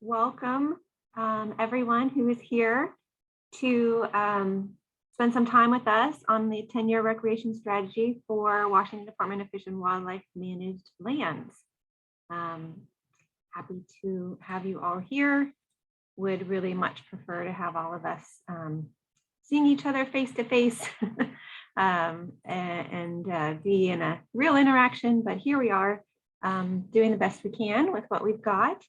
welcome everyone who is here to spend some time with us on the 10-year recreation strategy for Washington Department of Fish and Wildlife managed lands. Happy to have you all here. Would really much prefer to have all of us seeing each other face to face and be in a real interaction, but here we are doing the best we can with what we've got.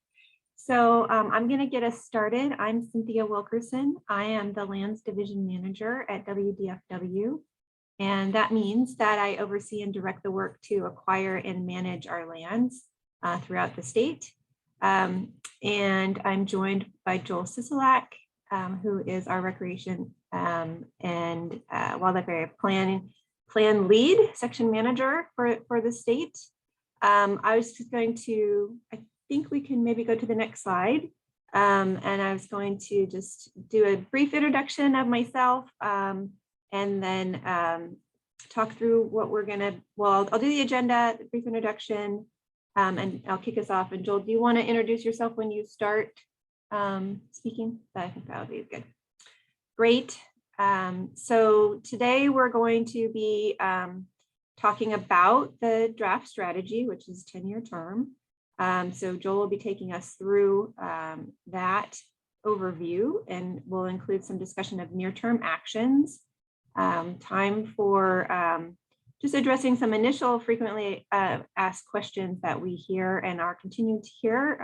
So I'm going to get us started. I'm Cynthia Wilkerson. I am the Lands Division Manager at WDFW, and that means that I oversee and direct the work to acquire and manage our lands throughout the state. And I'm joined by Joel Sisolak, who is our Recreation and Wildlife Area Plan Lead Section Manager for the state. I was just going to, I think we can maybe go to the next slide. And I was going to just do a brief introduction of myself and then talk through what we're gonna, well, I'll do the agenda, the brief introduction, and I'll kick us off. And Joel, do you want to introduce yourself when you start speaking? I think that would be good. Great. So today we're going to be talking about the draft strategy, which is 10-year term. So Joel will be taking us through that overview, and we'll include some discussion of near-term actions, time for just addressing some initial frequently asked questions that we hear and are continuing to hear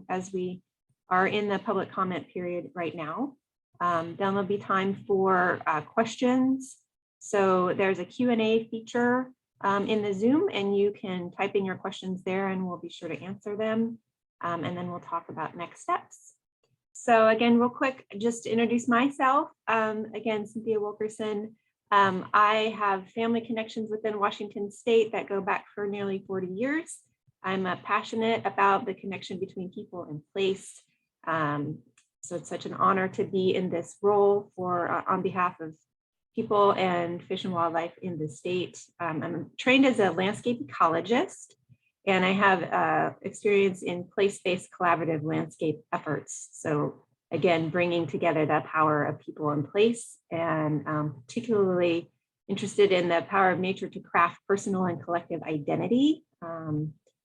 as we are in the public comment period right now. Then there'll be time for questions. So there's a Q&A feature in the Zoom, and you can type in your questions there and we'll be sure to answer them. And then we'll talk about next steps. So again, real quick, just to introduce myself. Again, Cynthia Wilkerson. I have family connections within Washington State that go back for nearly 40 years. I'm passionate about the connection between people and place. So it's such an honor to be in this role for on behalf of people and fish and wildlife in the state. I'm trained as a landscape ecologist, and I have experience in place-based collaborative landscape efforts. So again, bringing together the power of people and place, and particularly interested in the power of nature to craft personal and collective identity,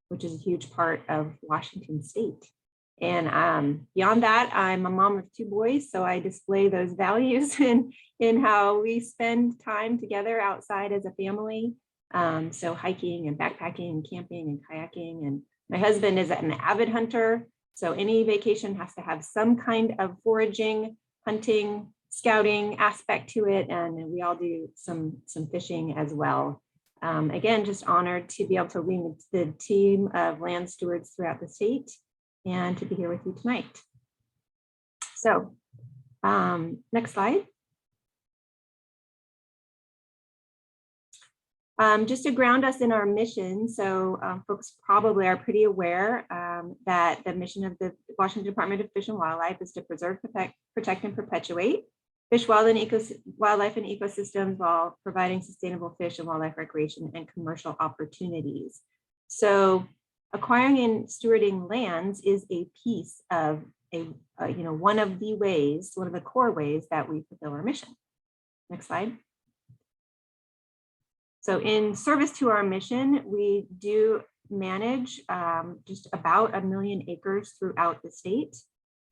which is a huge part of Washington State. And beyond that, I'm a mom of 2 boys, so I display those values in how we spend time together outside as a family. So hiking and backpacking and camping and kayaking. And my husband is an avid hunter, so any vacation has to have some kind of foraging, hunting, scouting aspect to it, and we all do some fishing as well. Again, just honored to be able to lead the team of land stewards throughout the state and to be here with you tonight. So next slide. Just to ground us in our mission, so folks probably are pretty aware that the mission of the Washington Department of Fish and Wildlife is to preserve, protect, and perpetuate fish, wildlife, and ecosystems while providing sustainable fish and wildlife recreation and commercial opportunities. So acquiring and stewarding lands is a piece of one of the core ways that we fulfill our mission. Next slide. So in service to our mission, we do manage just about 1 million acres throughout the state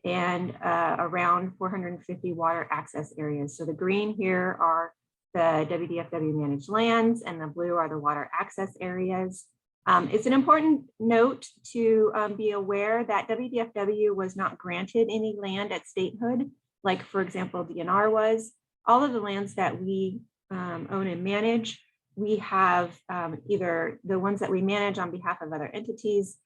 and around 450 water access areas. So the green here are the WDFW-managed lands, and the blue are the water access areas. It's an important note to be aware that WDFW was not granted any land at statehood, like, for example, DNR was. All of the lands that we own and manage, we have either the ones that we manage on behalf of other entities.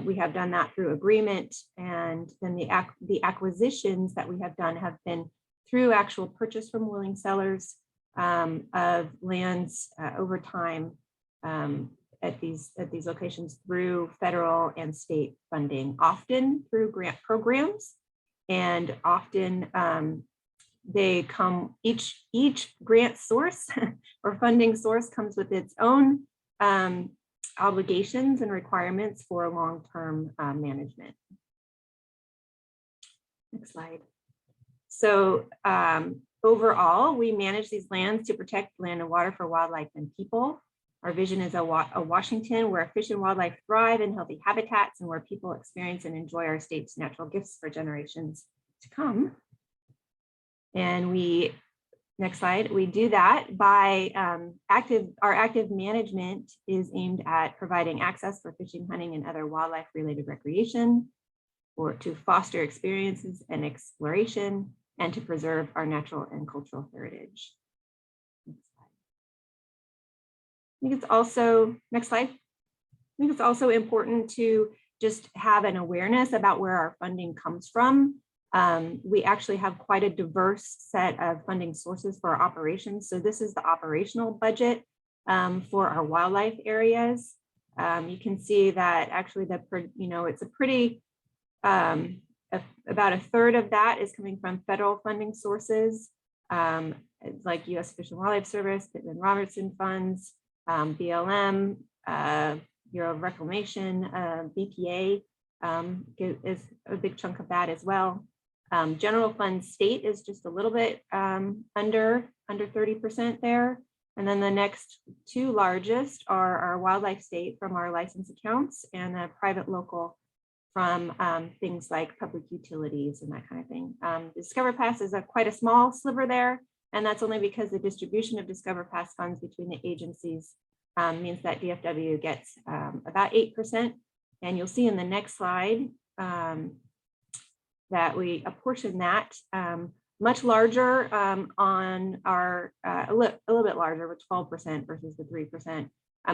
We have done that through agreement, and then the acquisitions that we have done have been through actual purchase from willing sellers of lands over time at these locations through federal and state funding, often through grant programs, and often they come, each grant source or funding source comes with its own obligations and requirements for long-term management. Next slide. So overall, we manage these lands to protect land and water for wildlife and people. Our vision is a Washington where fish and wildlife thrive in healthy habitats and where people experience and enjoy our state's natural gifts for generations to come. And we, next slide, we do that by our active management is aimed at providing access for fishing, hunting, and other wildlife related recreation, or to foster experiences and exploration, and to preserve our natural and cultural heritage. I think it's also, next slide. I think it's also important to just have an awareness about where our funding comes from. We actually have quite a diverse set of funding sources for our operations. So this is the operational budget for our wildlife areas. You can see that actually it's a pretty, about a third of that is coming from federal funding sources, like U.S. Fish and Wildlife Service, Pittman Robertson funds, BLM, Bureau of Reclamation, BPA is a big chunk of that as well. General fund state is just a little bit under 30% there. And then the next two largest are our wildlife state from our license accounts and the private local from things like public utilities and that kind of thing. Discover Pass is quite a small sliver there. And that's only because the distribution of Discover Pass funds between the agencies means that DFW gets about 8%. And you'll see in the next slide that we apportion that much larger on our, a little bit larger with 12% versus the 3%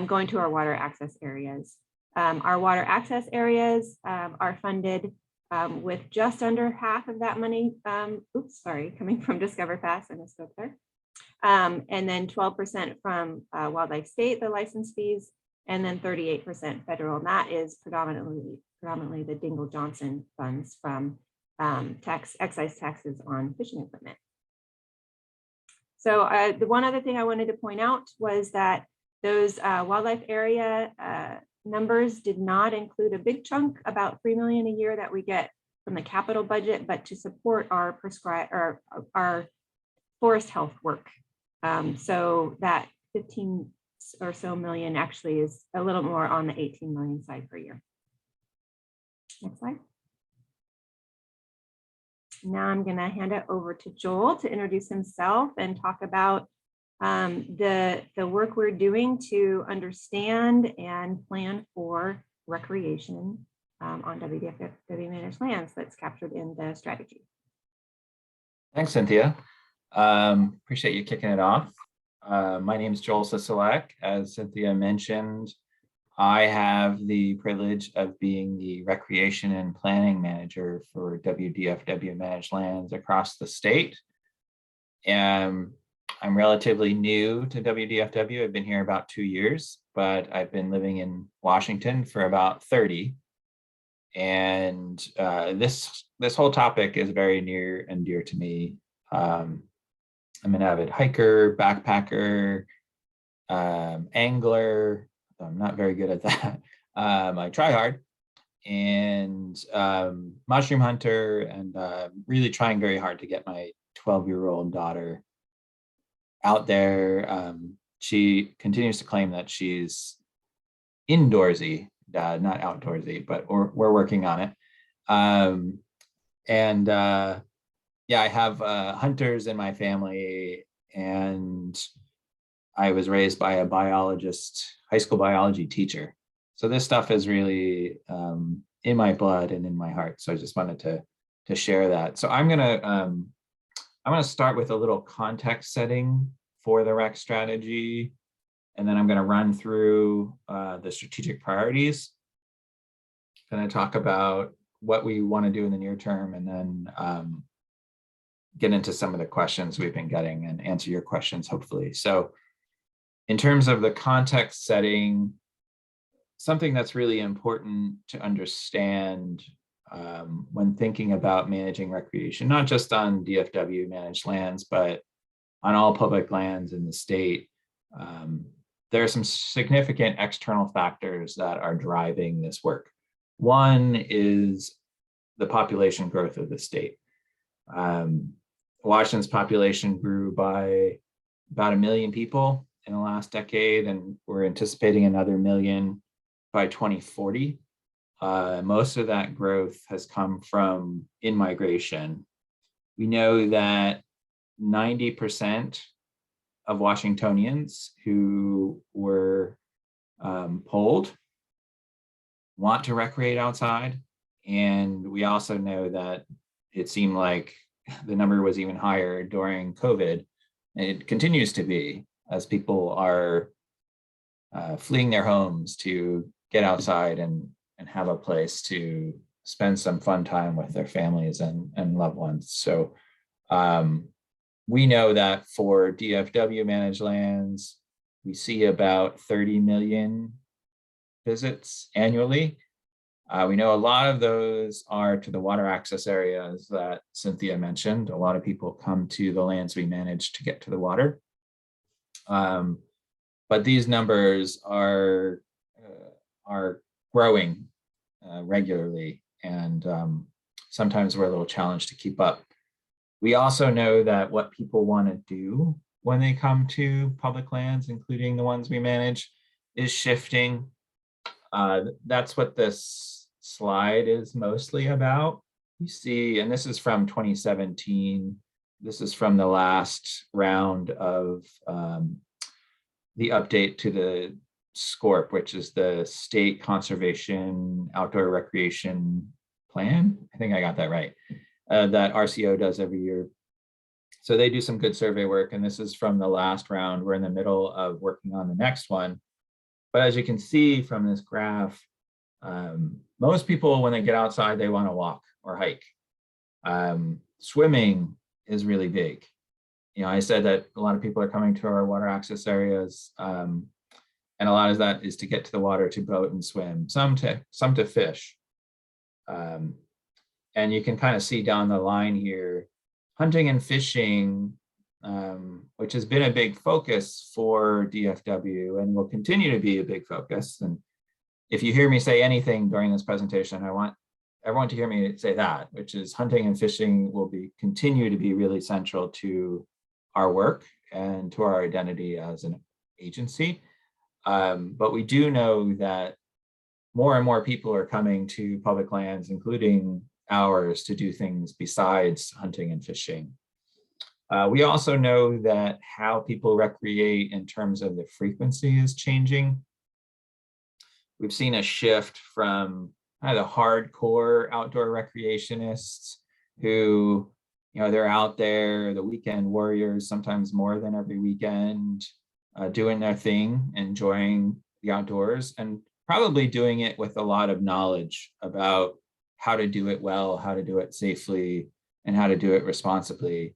going to our water access areas. Our water access areas are funded with just under half of that money, coming from Discover Pass, I misspoke there. And then 12% from Wildlife State, the license fees, and then 38% federal. And that is predominantly the Dingle Johnson funds from excise taxes on fishing equipment. So the one other thing I wanted to point out was that those wildlife area numbers did not include a big chunk, about $3 million a year that we get from the capital budget, but to support our our forest health work. So that 15 or so million actually is a little more on the 18 million side per year. Next slide. Now I'm going to hand it over to Joel to introduce himself and talk about the work we're doing to understand and plan for recreation on WDFW-managed lands that's captured in the strategy. Thanks, Cynthia. Appreciate you kicking it off. My name is Joel Sisolak. As Cynthia mentioned, I have the privilege of being the recreation and planning manager for WDFW-managed lands across the state. I'm relatively new to WDFW. I've been here about 2 years, but I've been living in Washington for about 30. And this whole topic is very near and dear to me. I'm an avid hiker, backpacker, angler. I'm not very good at that. I try hard, and mushroom hunter, and really trying very hard to get my 12-year-old daughter out there. She continues to claim that she's indoorsy, not outdoorsy, but we're working on it. Yeah, I have hunters in my family, and I was raised by a biologist, high school biology teacher. So this stuff is really in my blood and in my heart. So I just wanted to share that. So I'm gonna start with a little context setting for the rec strategy, and then I'm gonna run through the strategic priorities. Gonna talk about what we want to do in the near term, and then get into some of the questions we've been getting and answer your questions, hopefully. So in terms of the context setting, something that's really important to understand when thinking about managing recreation, not just on DFW managed lands, but on all public lands in the state, there are some significant external factors that are driving this work. One is the population growth of the state. Washington's population grew by about 1 million people in the last decade, and we're anticipating another million by 2040. Most of that growth has come from in-migration. We know that 90% of Washingtonians who were polled want to recreate outside. And we also know that it seemed like the number was even higher during COVID. And it continues to be as people are fleeing their homes to get outside and have a place to spend some fun time with their families and loved ones. So we know that for DFW managed lands, we see about 30 million visits annually. We know a lot of those are to the water access areas that Cynthia mentioned. A lot of people come to the lands we manage to get to the water. But these numbers are growing regularly, and sometimes we're a little challenged to keep up. We also know that what people want to do when they come to public lands, including the ones we manage, is shifting. That's what this slide is mostly about. You see, and this is from 2017. This is from the last round of the update to the SCORP, which is the State Conservation Outdoor Recreation Plan. I think I got that right. That RCO does every year. So they do some good survey work, and this is from the last round. We're in the middle of working on the next one. But as you can see from this graph, most people, when they get outside, they want to walk or hike. Swimming is really big. You know, I said that a lot of people are coming to our water access areas, and a lot of that is to get to the water to boat and swim, some to fish. And you can kind of see down the line here, hunting and fishing, which has been a big focus for DFW and will continue to be a big focus. And if you hear me say anything during this presentation, I want everyone to hear me say that, which is hunting and fishing will continue to be really central to our work and to our identity as an agency. But we do know that more and more people are coming to public lands, including ours, to do things besides hunting and fishing. We also know that how people recreate in terms of the frequency is changing. We've seen a shift from kind of the hardcore outdoor recreationists who, you know, they're out there, the weekend warriors, sometimes more than every weekend, doing their thing, enjoying the outdoors, and probably doing it with a lot of knowledge about how to do it well, how to do it safely, and how to do it responsibly.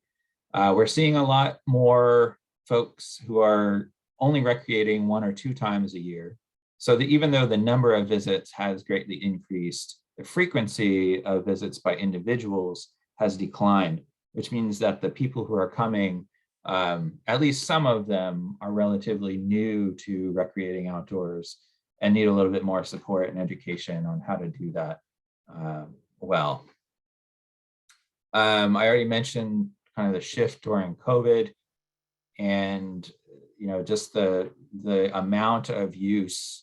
We're seeing a lot more folks who are only recreating 1 or 2 times a year. So that even though the number of visits has greatly increased, the frequency of visits by individuals has declined, which means that the people who are coming, at least some of them, are relatively new to recreating outdoors and need a little bit more support and education on how to do that well. I already mentioned kind of the shift during COVID, and you know, just the amount of use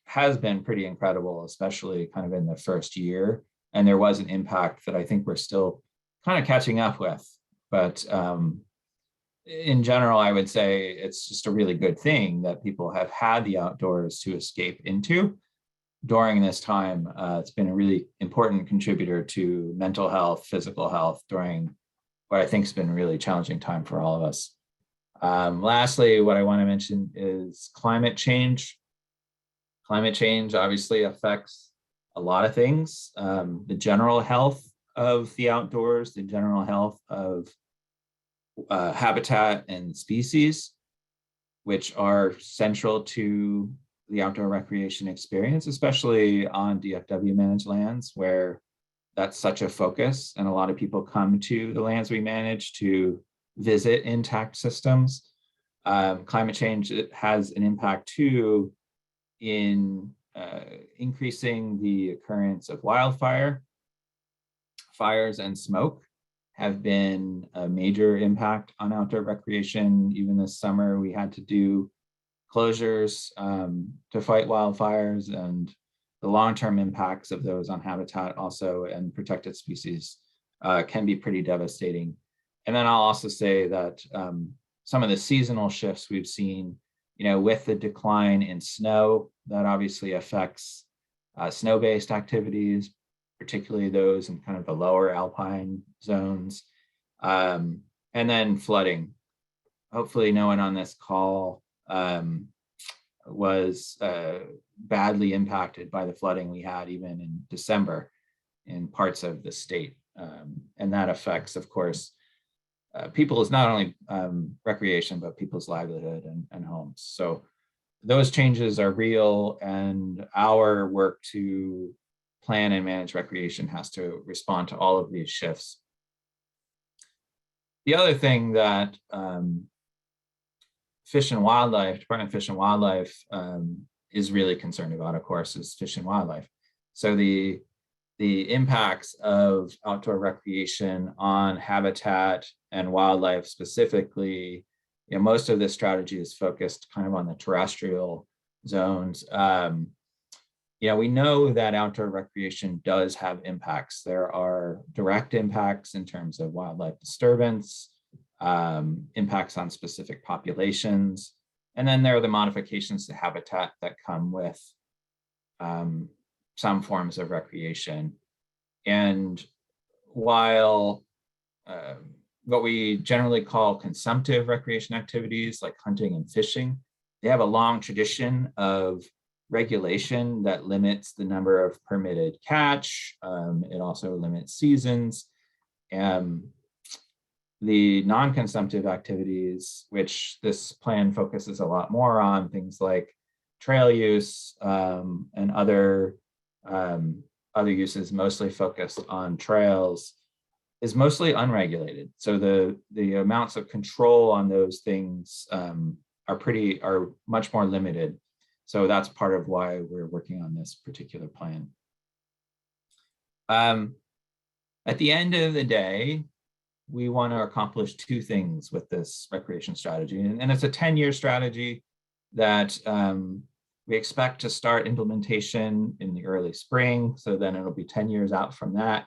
has been pretty incredible, especially kind of in the first year. And there was an impact that I think we're still kind of catching up with. But in general, I would say it's just a really good thing that people have had the outdoors to escape into during this time. It's been a really important contributor to mental health, physical health during what I think has been a really challenging time for all of us. Lastly, what I want to mention is climate change. Climate change obviously affects a lot of things. The general health of the outdoors, the general health of habitat and species, which are central to the outdoor recreation experience, especially on DFW managed lands, where that's such a focus. And a lot of people come to the lands we manage to visit intact systems. Climate change has an impact too in increasing the occurrence of fires and smoke. have been a major impact on outdoor recreation. Even this summer, we had to do closures to fight wildfires, and the long-term impacts of those on habitat also and protected species can be pretty devastating. And then I'll also say that some of the seasonal shifts we've seen, with the decline in snow, that obviously affects snow-based activities, particularly those in kind of the lower alpine zones, and then flooding. Hopefully no one on this call was badly impacted by the flooding we had even in December in parts of the state. And that affects, of course, people's not only recreation, but people's livelihood and homes. So those changes are real, and our work to plan and manage recreation has to respond to all of these shifts. The other thing that Fish and Wildlife, Department of Fish and Wildlife is really concerned about, of course, is fish and wildlife. So the impacts of outdoor recreation on habitat and wildlife specifically, most of this strategy is focused kind of on the terrestrial zones. We know that outdoor recreation does have impacts. There are direct impacts in terms of wildlife disturbance, impacts on specific populations, and then there are the modifications to habitat that come with some forms of recreation. And while what we generally call consumptive recreation activities like hunting and fishing, they have a long tradition of regulation that limits the number of permitted catch. It also limits seasons. The non-consumptive activities, which this plan focuses a lot more on, things like trail use and other uses mostly focused on trails, is mostly unregulated. So the amounts of control on those things are much more limited. So that's part of why we're working on this particular plan. At the end of the day, we want to accomplish two things with this recreation strategy. And it's a 10-year strategy that we expect to start implementation in the early spring. So then it'll be 10 years out from that.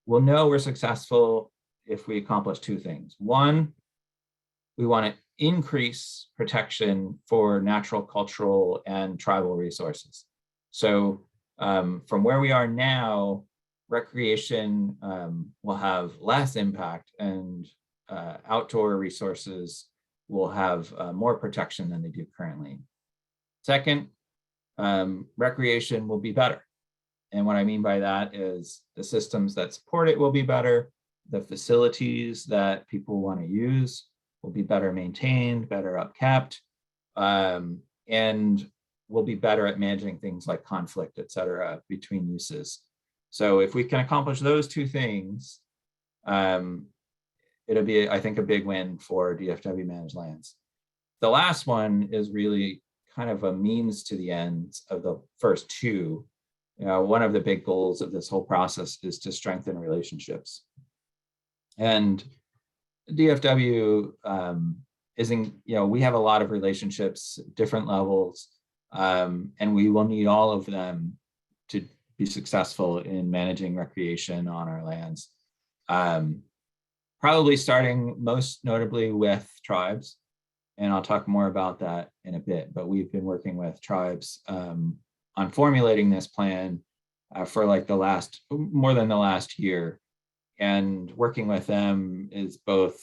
We'll know we're successful if we accomplish two things. One, we want to increase protection for natural, cultural, and tribal resources. So from where we are now, recreation will have less impact, and outdoor resources will have more protection than they do currently. Second, recreation will be better. And what I mean by that is the systems that support it will be better. The facilities that people want to use will be better maintained, better upkept, and will be better at managing things like conflict, et cetera, between uses. So if we can accomplish those two things, it'll be, I think, a big win for DFW managed lands. The last one is really kind of a means to the ends of the first two. One of the big goals of this whole process is to strengthen relationships. And DFW we have a lot of relationships, different levels, and we will need all of them to be successful in managing recreation on our lands. Probably starting most notably with tribes, and I'll talk more about that in a bit, but we've been working with tribes on formulating this plan for like more than the last year. And working with them is both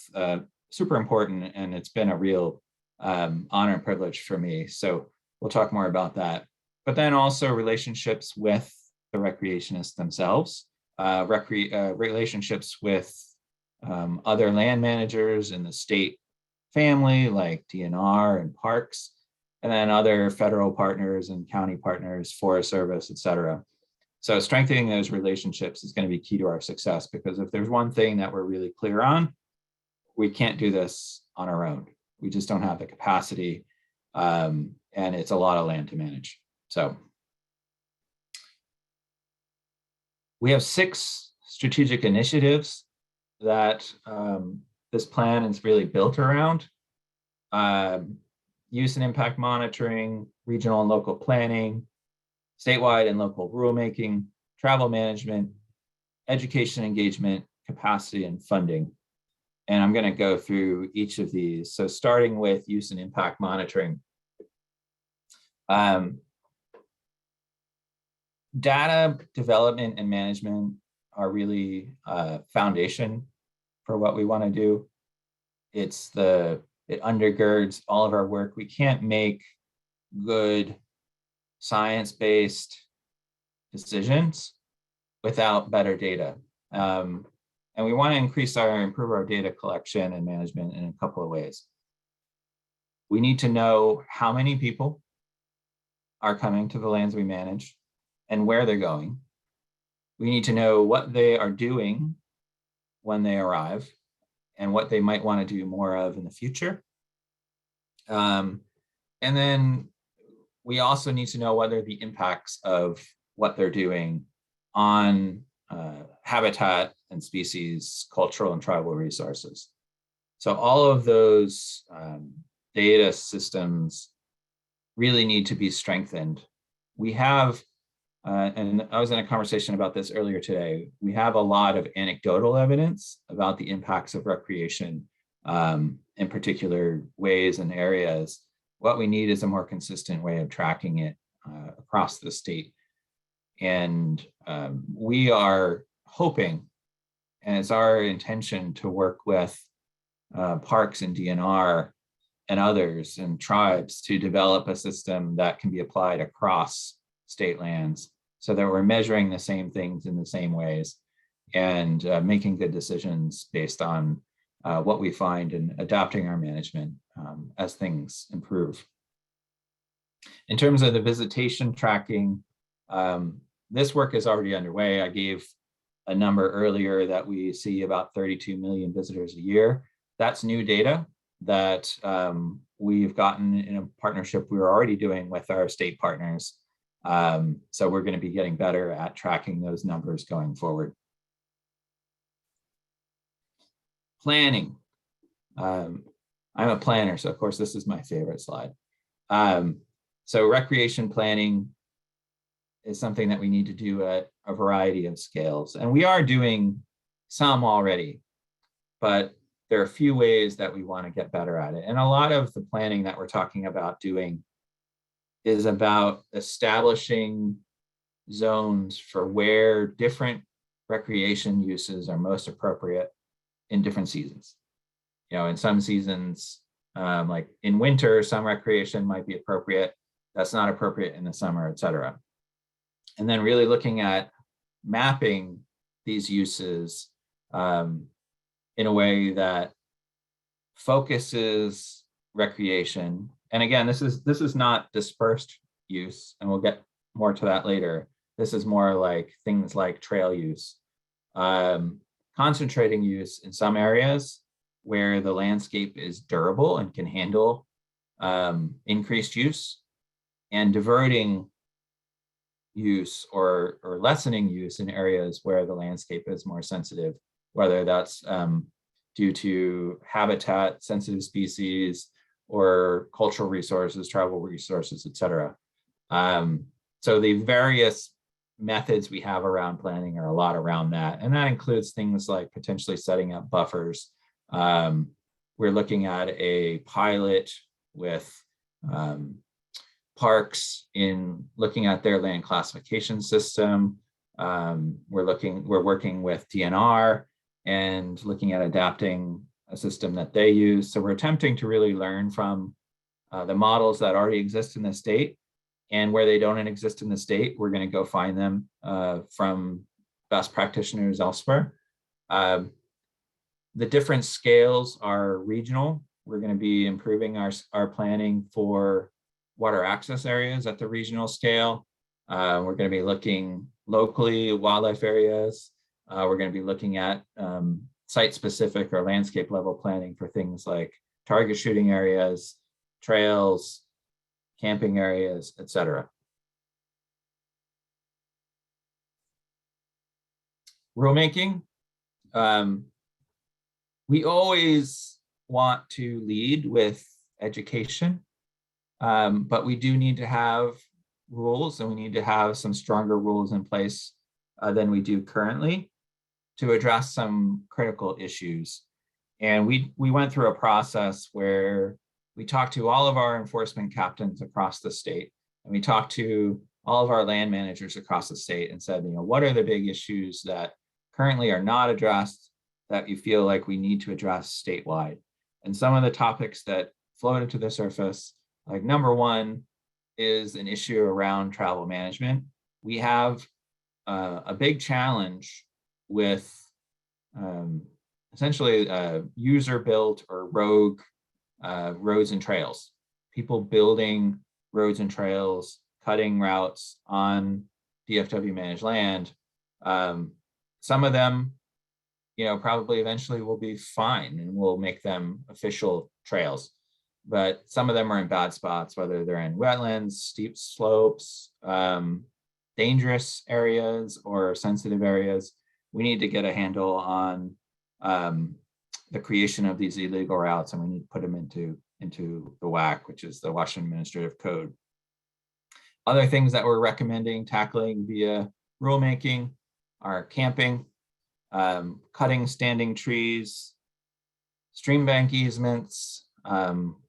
super important, and it's been a real honor and privilege for me. So we'll talk more about that. But then also relationships with the recreationists themselves, relationships with other land managers in the state family like DNR and parks, and then other federal partners and county partners, Forest Service, et cetera. So strengthening those relationships is going to be key to our success, because if there's one thing that we're really clear on, we can't do this on our own. We just don't have the capacity, and it's a lot of land to manage. So we have 6 strategic initiatives that this plan is really built around. Use and impact monitoring, regional and local planning, statewide and local rulemaking, travel management, education engagement, capacity, and funding. And I'm going to go through each of these. So starting with use and impact monitoring. Data development and management are really foundation for what we want to do. It undergirds all of our work. We can't make good science-based decisions without better data. And we want to improve our data collection and management in a couple of ways. We need to know how many people are coming to the lands we manage and where they're going. We need to know what they are doing when they arrive and what they might want to do more of in the future. And then we also need to know what are the impacts of what they're doing on habitat and species, cultural and tribal resources. So all of those data systems really need to be strengthened. We have, and I was in a conversation about this earlier today, we have a lot of anecdotal evidence about the impacts of recreation in particular ways and areas. What we need is a more consistent way of tracking it across the state. And we are hoping, and it's our intention to work with parks and DNR and others and tribes to develop a system that can be applied across state lands so that we're measuring the same things in the same ways and making good decisions based on what we find and adapting our management as things improve. In terms of the visitation tracking, this work is already underway. I gave a number earlier that we see about 32 million visitors a year. That's new data that we've gotten in a partnership we were already doing with our state partners. So we're going to be getting better at tracking those numbers going forward. Planning. I'm a planner, so of course this is my favorite slide. So recreation planning is something that we need to do at a variety of scales. And we are doing some already, but there are a few ways that we want to get better at it. And a lot of the planning that we're talking about doing is about establishing zones for where different recreation uses are most appropriate in different seasons. You know, in some seasons, like in winter, some recreation might be appropriate. That's not appropriate in the summer, et cetera. And then really looking at mapping these uses in a way that focuses recreation. And again, this is not dispersed use, and we'll get more to that later. This is more like things like trail use, concentrating use in some areas where the landscape is durable and can handle increased use, and diverting use or lessening use in areas where the landscape is more sensitive, whether that's due to habitat, sensitive species, or cultural resources, tribal resources, et cetera. So the various methods we have around planning are a lot around that. And that includes things like potentially setting up buffers. We're looking at a pilot with parks in looking at their land classification system. We're working with DNR and looking at adapting a system that they use. So we're attempting to really learn from the models that already exist in the state, and where they don't exist in the state, we're going to go find them from best practitioners elsewhere. The different scales are regional. We're going to be improving our planning for water access areas at the regional scale. We're going to be looking locally at wildlife areas. We're going to be looking at site-specific or landscape level planning for things like target shooting areas, trails, camping areas, et cetera. Rulemaking. We always want to lead with education, but we do need to have rules, and we need to have some stronger rules in place than we do currently to address some critical issues. And we went through a process where we talked to all of our enforcement captains across the state, and we talked to all of our land managers across the state and said, what are the big issues that currently are not addressed that you feel like we need to address statewide? And some of the topics that floated to the surface, like number one is an issue around travel management. We have a big challenge with essentially user-built or rogue roads and trails. People building roads and trails, cutting routes on DFW-managed land. Some of them, probably eventually will be fine and we'll make them official trails. But some of them are in bad spots, whether they're in wetlands, steep slopes, dangerous areas, or sensitive areas. We need to get a handle on the creation of these illegal routes, and we need to put them into the WAC, which is the Washington Administrative Code. Other things that we're recommending tackling via rulemaking are camping, cutting standing trees, stream bank easements.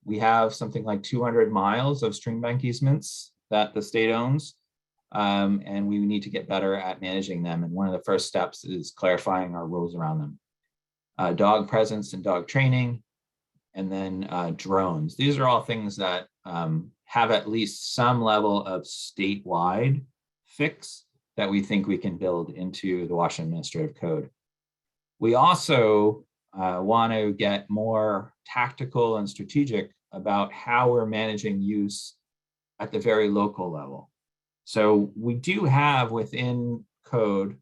We have something like 200 miles of stream bank easements that the state owns, and we need to get better at managing them. And one of the first steps is clarifying our rules around them. Dog presence and dog training, and then drones. These are all things that have at least some level of statewide fix that we think we can build into the Washington Administrative Code. We also want to get more tactical and strategic about how we're managing use at the very local level. So we do have within code,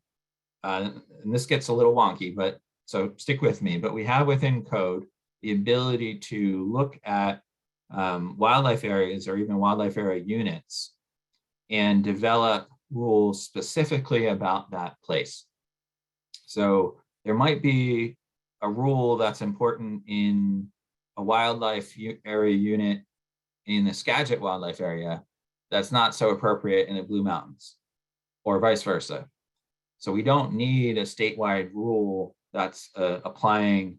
and this gets a little wonky, but so stick with me, but we have within code the ability to look at wildlife areas or even wildlife area units and develop rules specifically about that place. So there might be a rule that's important in a wildlife area unit in the Skagit wildlife area that's not so appropriate in the Blue Mountains, or vice versa. So we don't need a statewide rule that's applying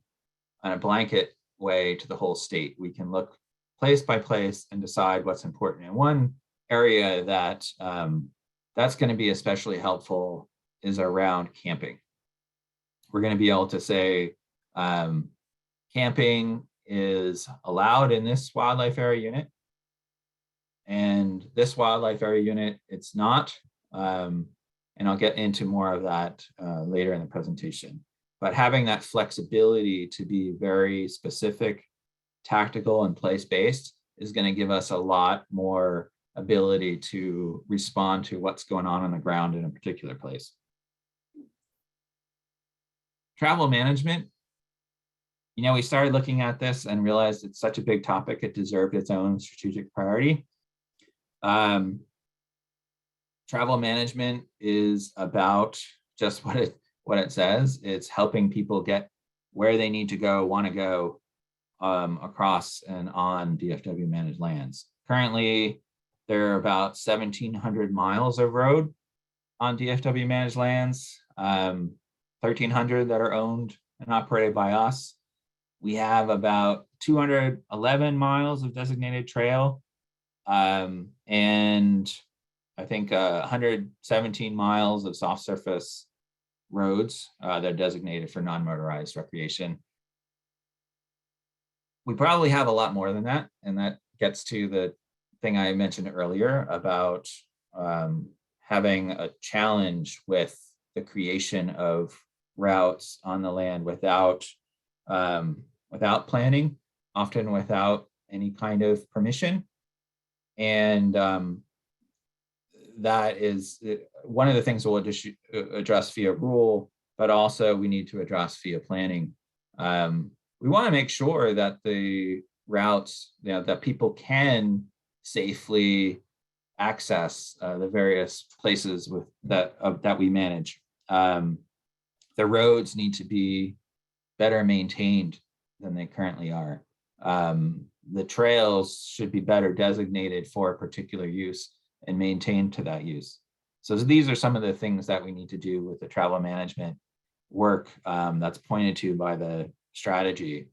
in a blanket way to the whole state. We can look place by place and decide what's important. And one area that that's going to be especially helpful is around camping. We're going to be able to say camping is allowed in this wildlife area unit, and this wildlife area unit it's not. And I'll get into more of that later in the presentation. But having that flexibility to be very specific, tactical, and place-based is going to give us a lot more ability to respond to what's going on the ground in a particular place. Travel management. We started looking at this and realized it's such a big topic, it deserved its own strategic priority. Travel management is about just what it says. It's helping people get where they need to go, want to go across and on DFW managed lands. Currently, there are about 1,700 miles of road on DFW managed lands, 1,300 that are owned and operated by us. We have about 211 miles of designated trail, and I think 117 miles of soft surface roads that are designated for non-motorized recreation. We probably have a lot more than that, and that gets to the thing I mentioned earlier about having a challenge with the creation of routes on the land without planning, often without any kind of permission. And that is one of the things we'll address via rule, but also we need to address via planning. We want to make sure that the routes, that people can safely access the various places that we manage. The roads need to be better maintained than they currently are. The trails should be better designated for a particular use and maintained to that use. So these are some of the things that we need to do with the travel management work that's pointed to by the strategy.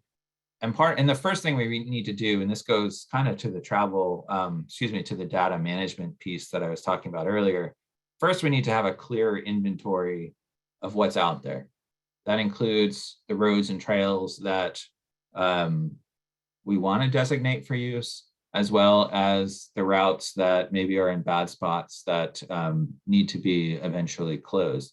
And the first thing we need to do, and this goes kind of to the travel, to the data management piece that I was talking about earlier. First, we need to have a clear inventory of what's out there. That includes the roads and trails that we want to designate for use, as well as the routes that maybe are in bad spots that need to be eventually closed.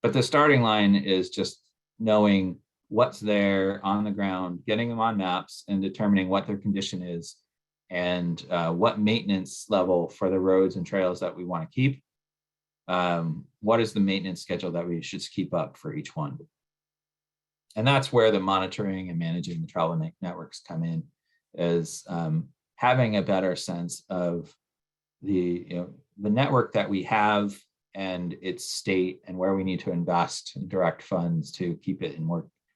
But the starting line is just knowing what's there on the ground, getting them on maps and determining what their condition is and what maintenance level for the roads and trails that we want to keep. What is the maintenance schedule that we should keep up for each one? And that's where the monitoring and managing the travel networks come in, is having a better sense of the network that we have and its state and where we need to invest and direct funds to keep it in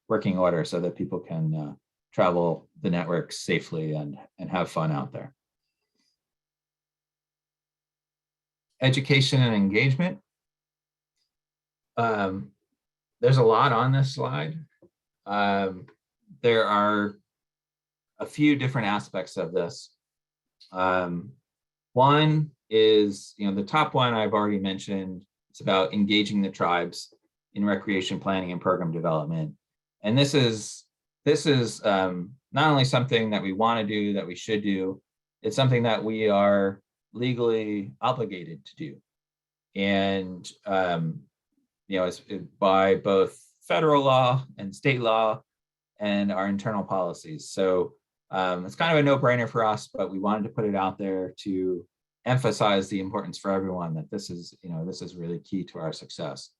working order so that people can travel the network safely and have fun out there. Education and engagement. There's a lot on this slide. There are a few different aspects of this. One is, the top one I've already mentioned. It's about engaging the tribes in recreation planning and program development. And this is not only something that we want to do, that we should do, it's something that we are legally obligated to do. And, it's by both federal law and state law and our internal policies. So it's kind of a no-brainer for us, but we wanted to put it out there to emphasize the importance for everyone that this is really key to our success.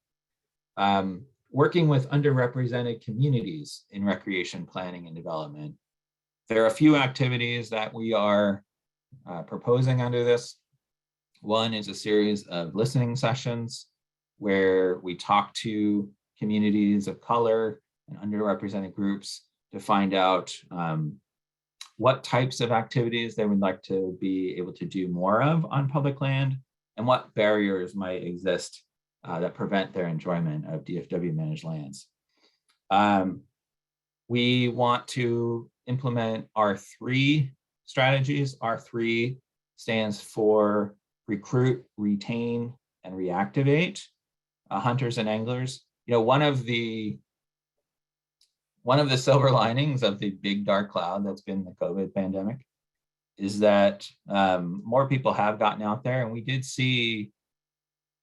Working with underrepresented communities in recreation planning and development. There are a few activities that we are proposing under this. One is a series of listening sessions where we talk to communities of color and underrepresented groups to find out what types of activities they would like to be able to do more of on public land and what barriers might exist that prevent their enjoyment of DFW managed lands. We want to implement R3 strategies. R3 stands for recruit, retain, and reactivate hunters and anglers. One of the silver linings of the big dark cloud that's been the COVID pandemic is that more people have gotten out there, and we did see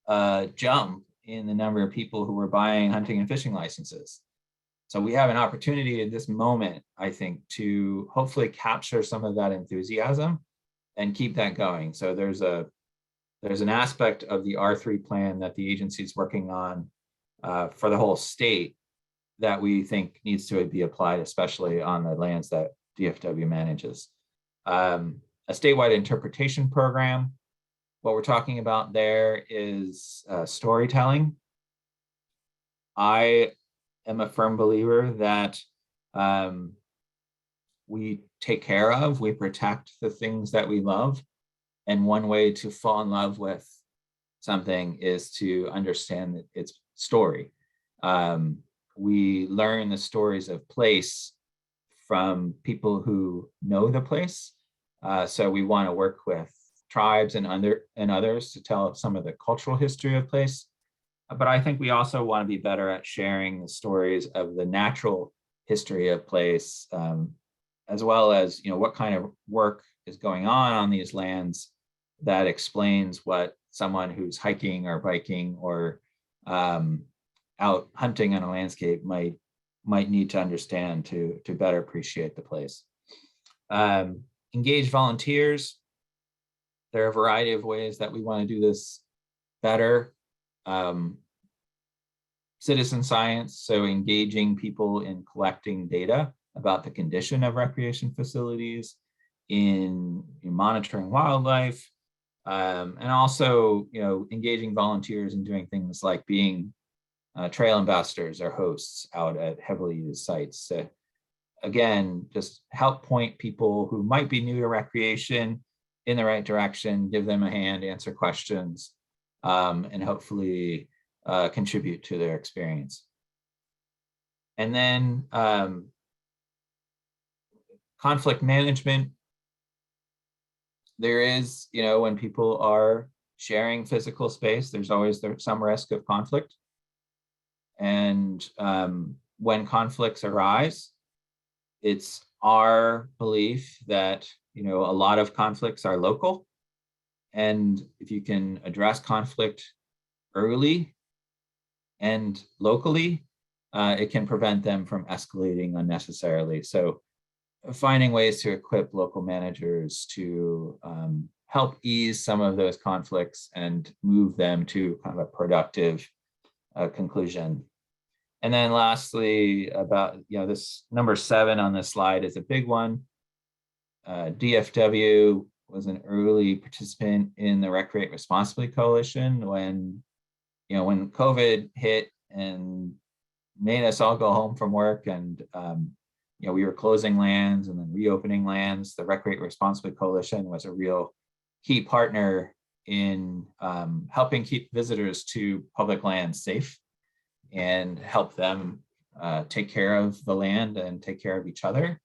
a jump in the number of people who were buying hunting and fishing licenses. So we have an opportunity at this moment, I think, to hopefully capture some of that enthusiasm and keep that going. So there's an aspect of the R3 plan that the agency is working on for the whole state that we think needs to be applied, especially on the lands that DFW manages. A statewide interpretation program. What we're talking about there is storytelling. I am a firm believer that we take care of, we protect the things that we love. And one way to fall in love with something is to understand its story. We learn the stories of place from people who know the place. So we want to work with tribes and others to tell some of the cultural history of place. But I think we also want to be better at sharing the stories of the natural history of place, as well as what kind of work is going on these lands that explains what someone who's hiking or biking or out hunting on a landscape might need to understand to better appreciate the place. Engage volunteers. There are a variety of ways that we want to do this better. Citizen science, so engaging people in collecting data about the condition of recreation facilities, in monitoring wildlife, and also engaging volunteers in doing things like being trail ambassadors or hosts out at heavily used sites to, again, just help point people who might be new to recreation in the right direction, give them a hand, answer questions, and hopefully contribute to their experience. And then conflict management. There is, when people are sharing physical space, there's always some risk of conflict. And when conflicts arise, it's our belief that, a lot of conflicts are local. And if you can address conflict early and locally, it can prevent them from escalating unnecessarily. So finding ways to equip local managers to help ease some of those conflicts and move them to kind of a productive conclusion. And then lastly, about, this number 7 on this slide is a big one. DFW was an early participant in the Recreate Responsibly Coalition when COVID hit and made us all go home from work, and we were closing lands and then reopening lands. The Recreate Responsibly Coalition was a real key partner in helping keep visitors to public lands safe and help them take care of the land and take care of each other.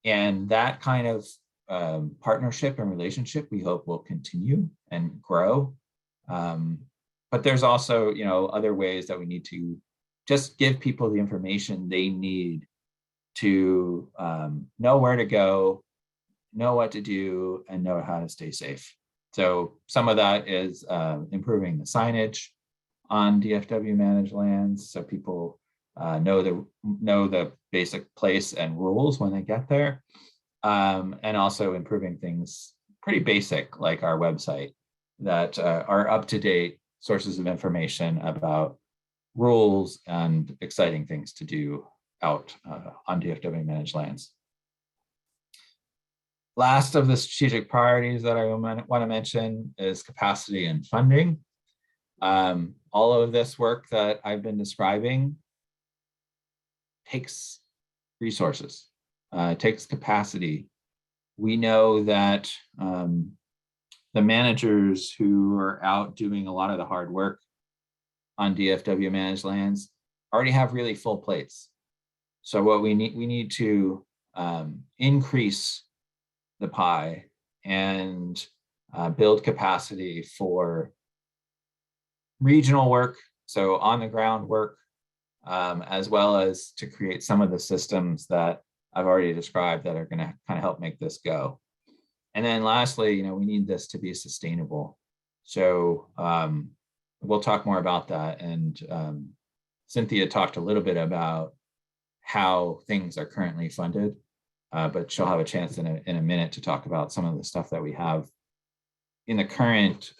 And that kind of partnership and relationship, we hope, will continue and grow. But there's also, other ways that we need to just give people the information they need to know where to go, know what to do, and know how to stay safe. So some of that is improving the signage on DFW-managed lands, so people know the basic place and rules when they get there, and also improving things pretty basic like our website that are up-to-date sources of information about rules and exciting things to do out on DFW-managed lands. Last of the strategic priorities that I want to mention is capacity and funding. All of this work that I've been describing takes resources, takes capacity. We know that the managers who are out doing a lot of the hard work on DFW-managed lands already have really full plates. So what we need to increase the pie and build capacity for regional work, so on the ground work, as well as to create some of the systems that I've already described that are going to kind of help make this go. And then lastly, we need this to be sustainable. So we'll talk more about that. And Cynthia talked a little bit about how things are currently funded, but she'll have a chance in a minute to talk about some of the stuff that we have in the current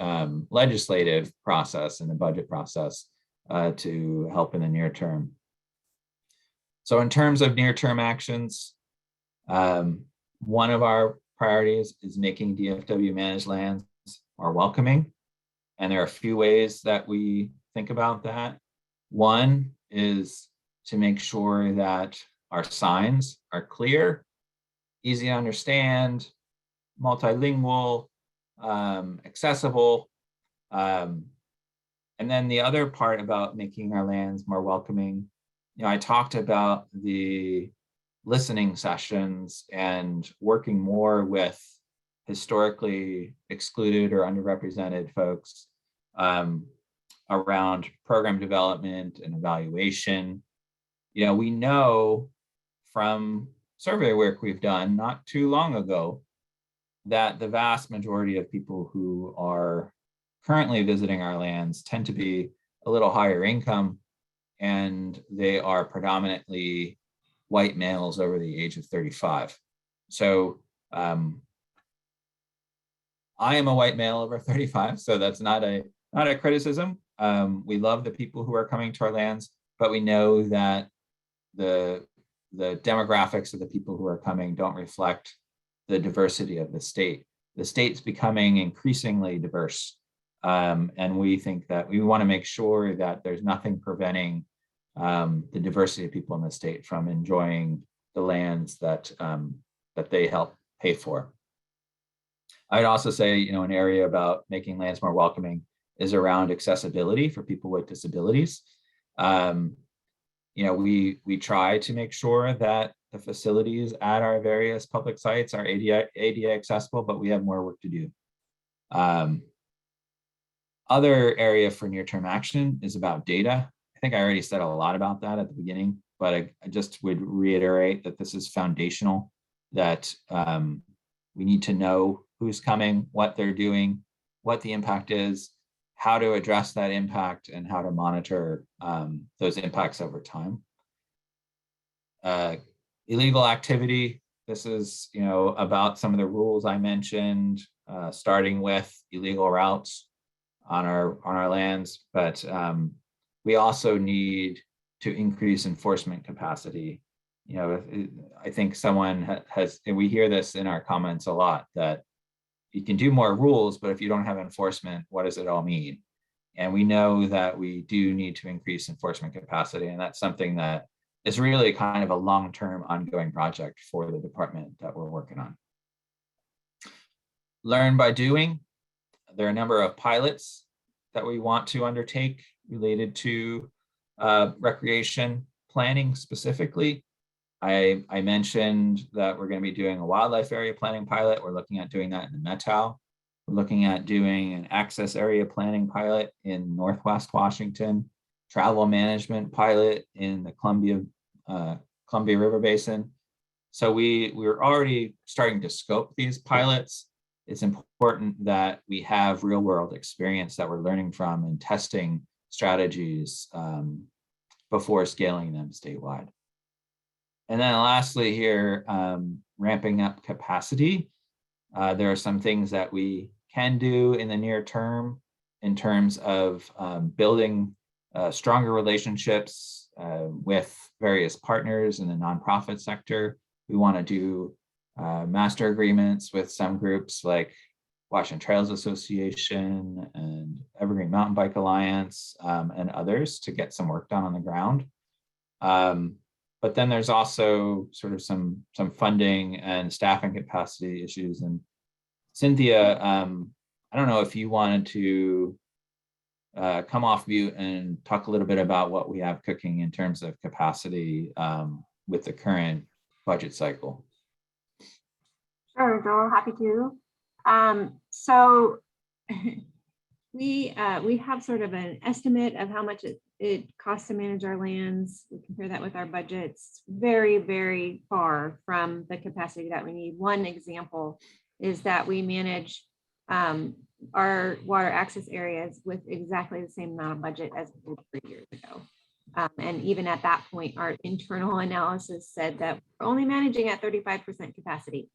legislative process and the budget process to help in the near term. So in terms of near-term actions, one of our priorities is making DFW-managed lands more welcoming. And there are a few ways that we think about that. One is to make sure that our signs are clear, easy to understand, multilingual, accessible. And then the other part about making our lands more welcoming, I talked about the listening sessions and working more with historically excluded or underrepresented folks around program development and evaluation. We know from survey work we've done not too long ago that the vast majority of people who are currently visiting our lands tend to be a little higher income, and they are predominantly white males over the age of 35. So I am a white male over 35, so that's not a criticism. We love the people who are coming to our lands, but we know that the demographics of the people who are coming don't reflect the diversity of the state. The state's becoming increasingly diverse And we think that we want to make sure that there's nothing preventing the diversity of people in the state from enjoying the lands that that they help pay for. I'd also say, an area about making lands more welcoming is around accessibility for people with disabilities. We try to make sure that the facilities at our various public sites are ADA accessible, but we have more work to do. Other area for near-term action is about data. I think I already said a lot about that at the beginning, but I just would reiterate that this is foundational, that we need to know who's coming, what they're doing, what the impact is, how to address that impact, and how to monitor those impacts over time. Illegal activity. This is, about some of the rules I mentioned, starting with illegal routes on our lands, but we also need to increase enforcement capacity. I think someone has, and we hear this in our comments a lot, that you can do more rules, but if you don't have enforcement, what does it all mean? And we know that we do need to increase enforcement capacity, and that's something that is really kind of a long-term ongoing project for the department that we're working on. Learn by doing. There are a number of pilots that we want to undertake related to recreation planning specifically. I mentioned that we're going to be doing a wildlife area planning pilot. We're looking at doing that in the Methow. We're looking at doing an access area planning pilot in Northwest Washington, travel management pilot in the Columbia River Basin. So we're already starting to scope these pilots. It's important that we have real world experience that we're learning from and testing strategies before scaling them statewide. And then lastly here, ramping up capacity. There are some things that we can do in the near term in terms of building stronger relationships with various partners in the nonprofit sector. We want to do master agreements with some groups like Washington Trails Association and Evergreen Mountain Bike Alliance and others to get some work done on the ground. But then there's also sort of some funding and staffing capacity issues. And Cynthia, I don't know if you wanted to come off mute and talk a little bit about what we have cooking in terms of capacity with the current budget cycle. Sure, Joel, happy to. So we have sort of an estimate of how much it costs to manage our lands. We compare that with our budgets. Very, very far from the capacity that we need. One example is that we manage our water access areas with exactly the same amount of budget as we did 3 years ago. And even at that point, our internal analysis said that we're only managing at 35% capacity.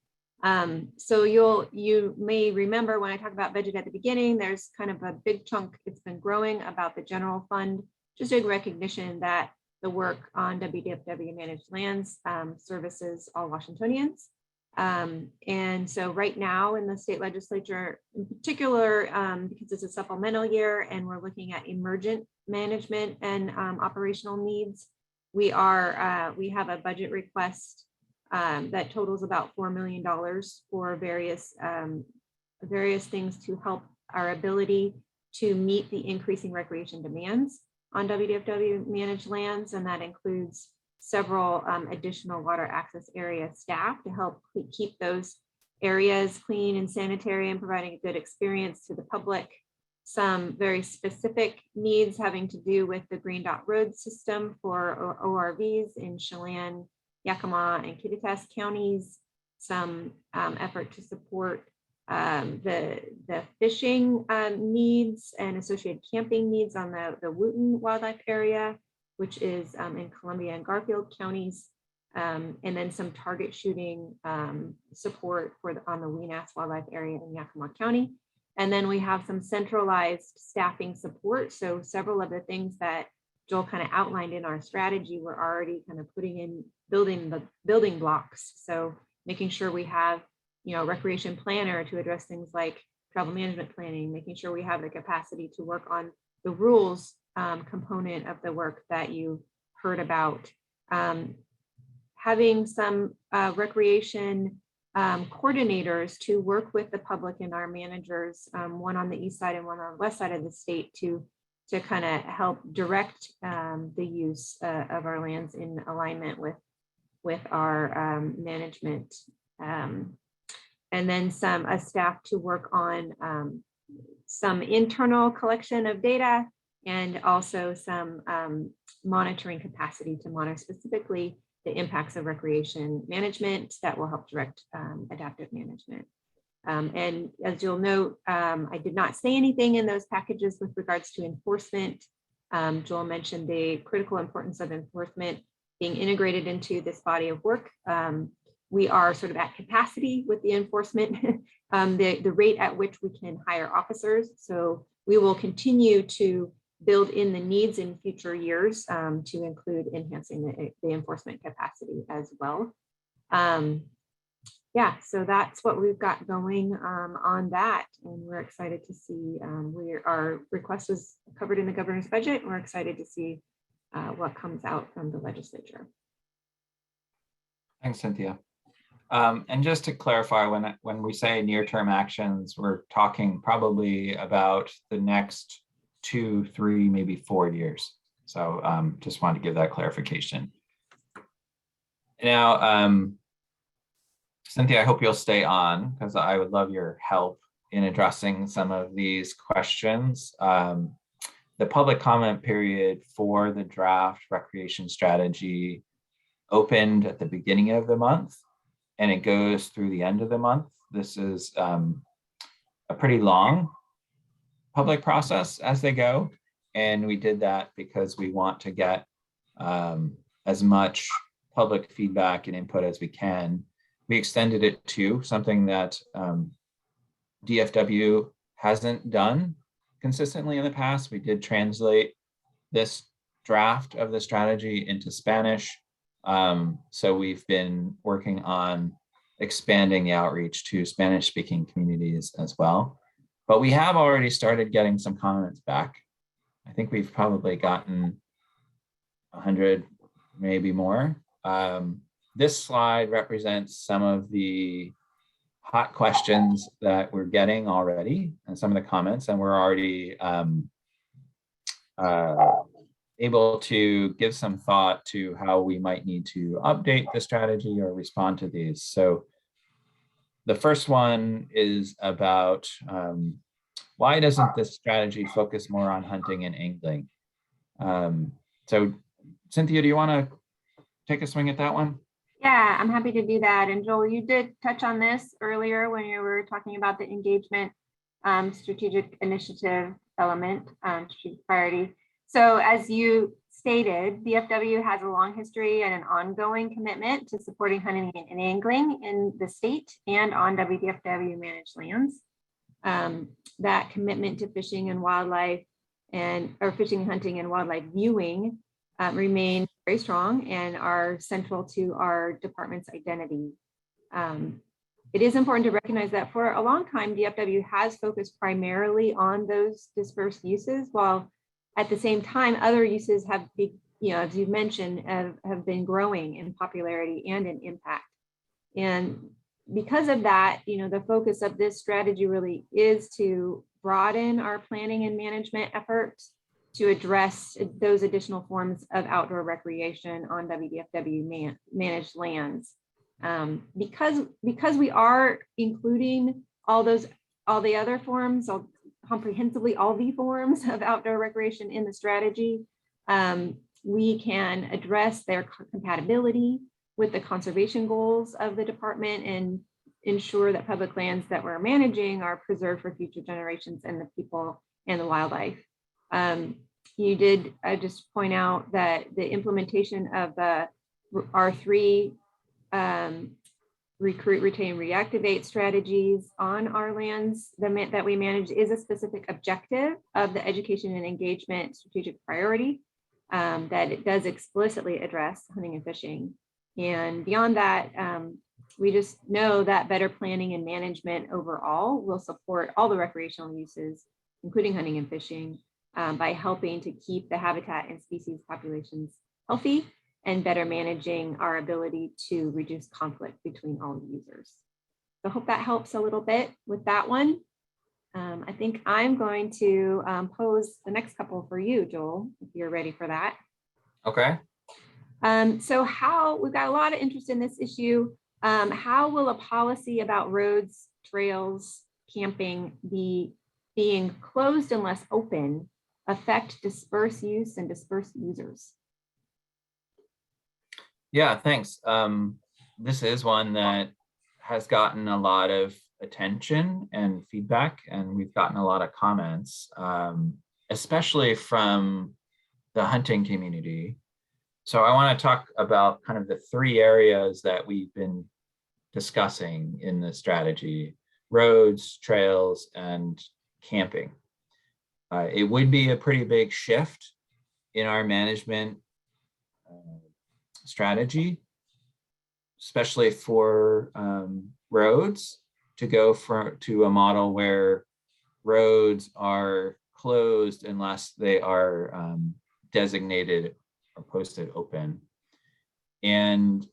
So you may remember when I talked about budget at the beginning, there's kind of a big chunk, it's been growing about the general fund, just a recognition that the work on WDFW-managed lands services all Washingtonians. And so right now in the state legislature, in particular, because it's a supplemental year and we're looking at emergent management and operational needs, we have a budget request that totals about $4 million for various things to help our ability to meet the increasing recreation demands on WDFW managed lands. And that includes several additional water access area staff to help keep those areas clean and sanitary and providing a good experience to the public. Some very specific needs having to do with the Green Dot Road system for ORVs in Chelan, Yakima, and Kittitas counties. Some effort to support the fishing needs and associated camping needs on the Wootton wildlife area, which is in Columbia and Garfield counties, and then some target shooting support on the Weenass wildlife area in Yakima County. And then we have some centralized staffing support. So several of the things that Joel kind of outlined in our strategy, we're already kind of putting in building blocks. So making sure we have, recreation planner to address things like travel management planning, making sure we have the capacity to work on the rules component of the work that you heard about. Having some recreation coordinators to work with the public and our managers, one on the east side and one on the west side of the state, to kind of help direct the use of our lands in alignment with our management. And then a staff to work on some internal collection of data, and also some monitoring capacity to monitor specifically the impacts of recreation management that will help direct adaptive management. And as you'll note, I did not say anything in those packages with regards to enforcement. Joel mentioned the critical importance of enforcement being integrated into this body of work. We are sort of at capacity with the enforcement, the rate at which we can hire officers. So we will continue to build in the needs in future years to include enhancing the enforcement capacity as well. Yeah, so that's what we've got going on that. And we're excited to see, our request was covered in the governor's budget. And we're excited to see what comes out from the legislature. Thanks, Cynthia. And just to clarify, when we say near-term actions, we're talking probably about the next 2, 3, maybe 4 years. So just wanted to give that clarification. Now, Cynthia, I hope you'll stay on, because I would love your help in addressing some of these questions. The public comment period for the draft recreation strategy opened at the beginning of the month, and it goes through the end of the month. This is a pretty long public process as they go. And we did that because we want to get as much public feedback and input as we can. We extended it to something that DFW hasn't done consistently in the past. We did translate this draft of the strategy into Spanish. So we've been working on expanding the outreach to Spanish-speaking communities as well. But we have already started getting some comments back. I think we've probably gotten 100, maybe more. This slide represents some of the hot questions that we're getting already, and some of the comments, and we're already able to give some thought to how we might need to update the strategy or respond to these. So the first one is about why doesn't this strategy focus more on hunting and angling? So Cynthia, do you want to take a swing at that one? Yeah, I'm happy to do that. And Joel, you did touch on this earlier when you were talking about the engagement strategic initiative element, strategic priority. So as you stated, DFW has a long history and an ongoing commitment to supporting hunting and angling in the state and on WDFW-managed lands. That commitment to fishing and wildlife fishing, hunting, and wildlife viewing remain very strong and are central to our department's identity. It is important to recognize that for a long time, DFW has focused primarily on those dispersed uses, while at the same time, other uses have been, as you mentioned, have been growing in popularity and in impact. And because of that, the focus of this strategy really is to broaden our planning and management efforts to address those additional forms of outdoor recreation on WDFW managed lands. Because we are including all the other forms, comprehensively all the forms of outdoor recreation in the strategy, we can address their compatibility with the conservation goals of the department and ensure that public lands that we're managing are preserved for future generations and the people and the wildlife. You did just point out that the implementation of our 3 recruit, retain, reactivate strategies on our lands that we manage is a specific objective of the education and engagement strategic priority that it does explicitly address hunting and fishing. And beyond that, We just know that better planning and management overall will support all the recreational uses, including hunting and fishing, by helping to keep the habitat and species populations healthy and better managing our ability to reduce conflict between all users. So I hope that helps a little bit with that one. I think I'm going to pose the next couple for you, Joel, if you're ready for that. Okay. So we've got a lot of interest in this issue. How will a policy about roads, trails, camping being closed unless open affect dispersed use and dispersed users? Yeah, thanks. This is one that has gotten a lot of attention and feedback, and we've gotten a lot of comments, especially from the hunting community. So I want to talk about kind of the three areas that we've been discussing in the strategy: roads, trails, and camping. It would be a pretty big shift in our management strategy, especially for roads, to go to a model where roads are closed unless they are designated or posted open. And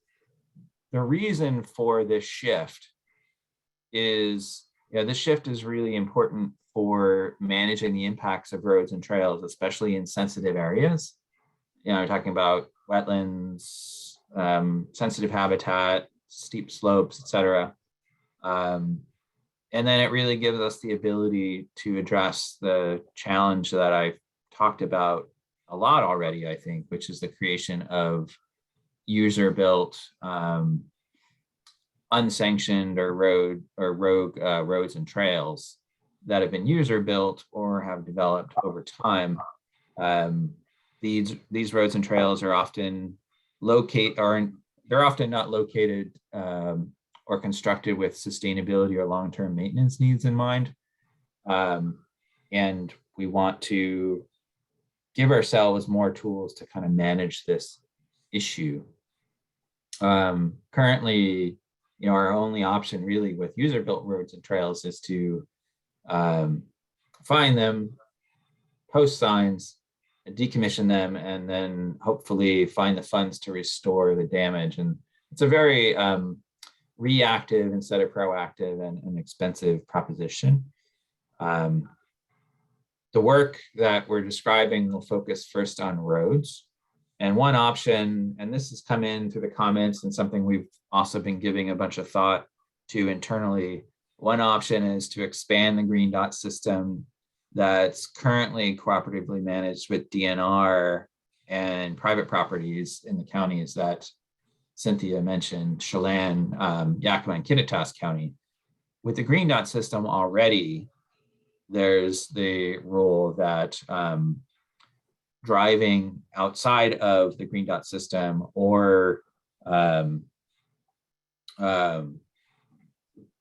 the reason for this shift is, this shift is really important for managing the impacts of roads and trails, especially in sensitive areas. We're talking about wetlands, sensitive habitat, steep slopes, etc. And then it really gives us the ability to address the challenge that I've talked about a lot already, I think, which is the creation of user-built, unsanctioned or rogue roads and trails that have been user-built or have developed over time. These roads and trails are often they're often not located or constructed with sustainability or long-term maintenance needs in mind. And we want to give ourselves more tools to kind of manage this issue. Currently, our only option really with user-built roads and trails is to find them, post signs, decommission them, and then hopefully find the funds to restore the damage. And it's a very reactive instead of proactive and expensive proposition. The work that we're describing will focus first on roads. And one option, and this has come in through the comments and something we've also been giving a bunch of thought to internally, one option is to expand the green dot system that's currently cooperatively managed with DNR and private properties in the counties that Cynthia mentioned, Chelan, Yakima, and Kittitas County. With the green dot system already, there's the rule that driving outside of the green dot system or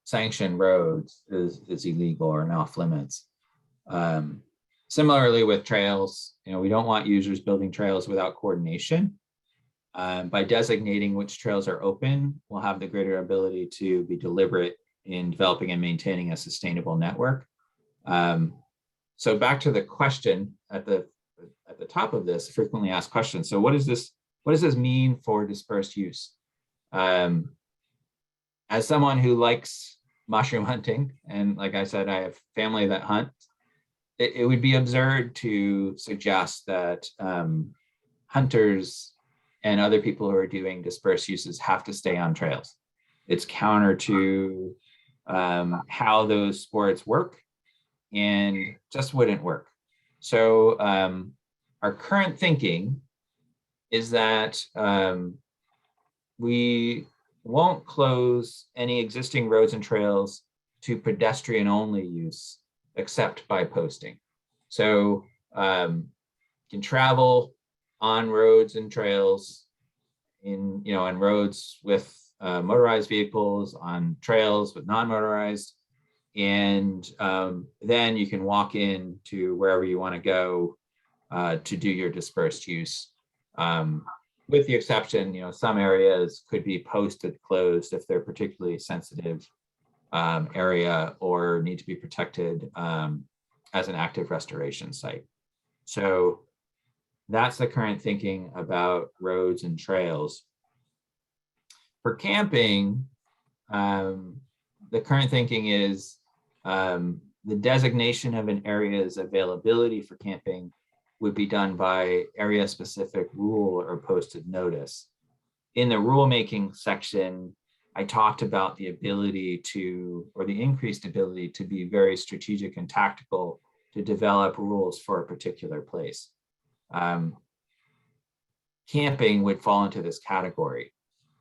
sanctioned roads is illegal or off limits. Similarly with trails, we don't want users building trails without coordination. By designating which trails are open, we'll have the greater ability to be deliberate in developing and maintaining a sustainable network. So back to the question at the top of this frequently asked question. So what does this mean for dispersed use? As someone who likes mushroom hunting, and like I said, I have family that hunt, it would be absurd to suggest that hunters and other people who are doing dispersed uses have to stay on trails. It's counter to how those sports work and just wouldn't work. So our current thinking is that we won't close any existing roads and trails to pedestrian only use except by posting. So you can travel on roads and trails in roads with motorized vehicles, on trails with non-motorized, and then you can walk in to wherever you want to go to do your dispersed use with the exception, some areas could be posted closed if they're particularly sensitive area or need to be protected as an active restoration site. So that's the current thinking about roads and trails. For camping, the current thinking is the designation of an area's availability for camping would be done by area-specific rule or posted notice. In the rulemaking section, I talked about the ability to, or the increased ability to be very strategic and tactical to develop rules for a particular place. Camping would fall into this category.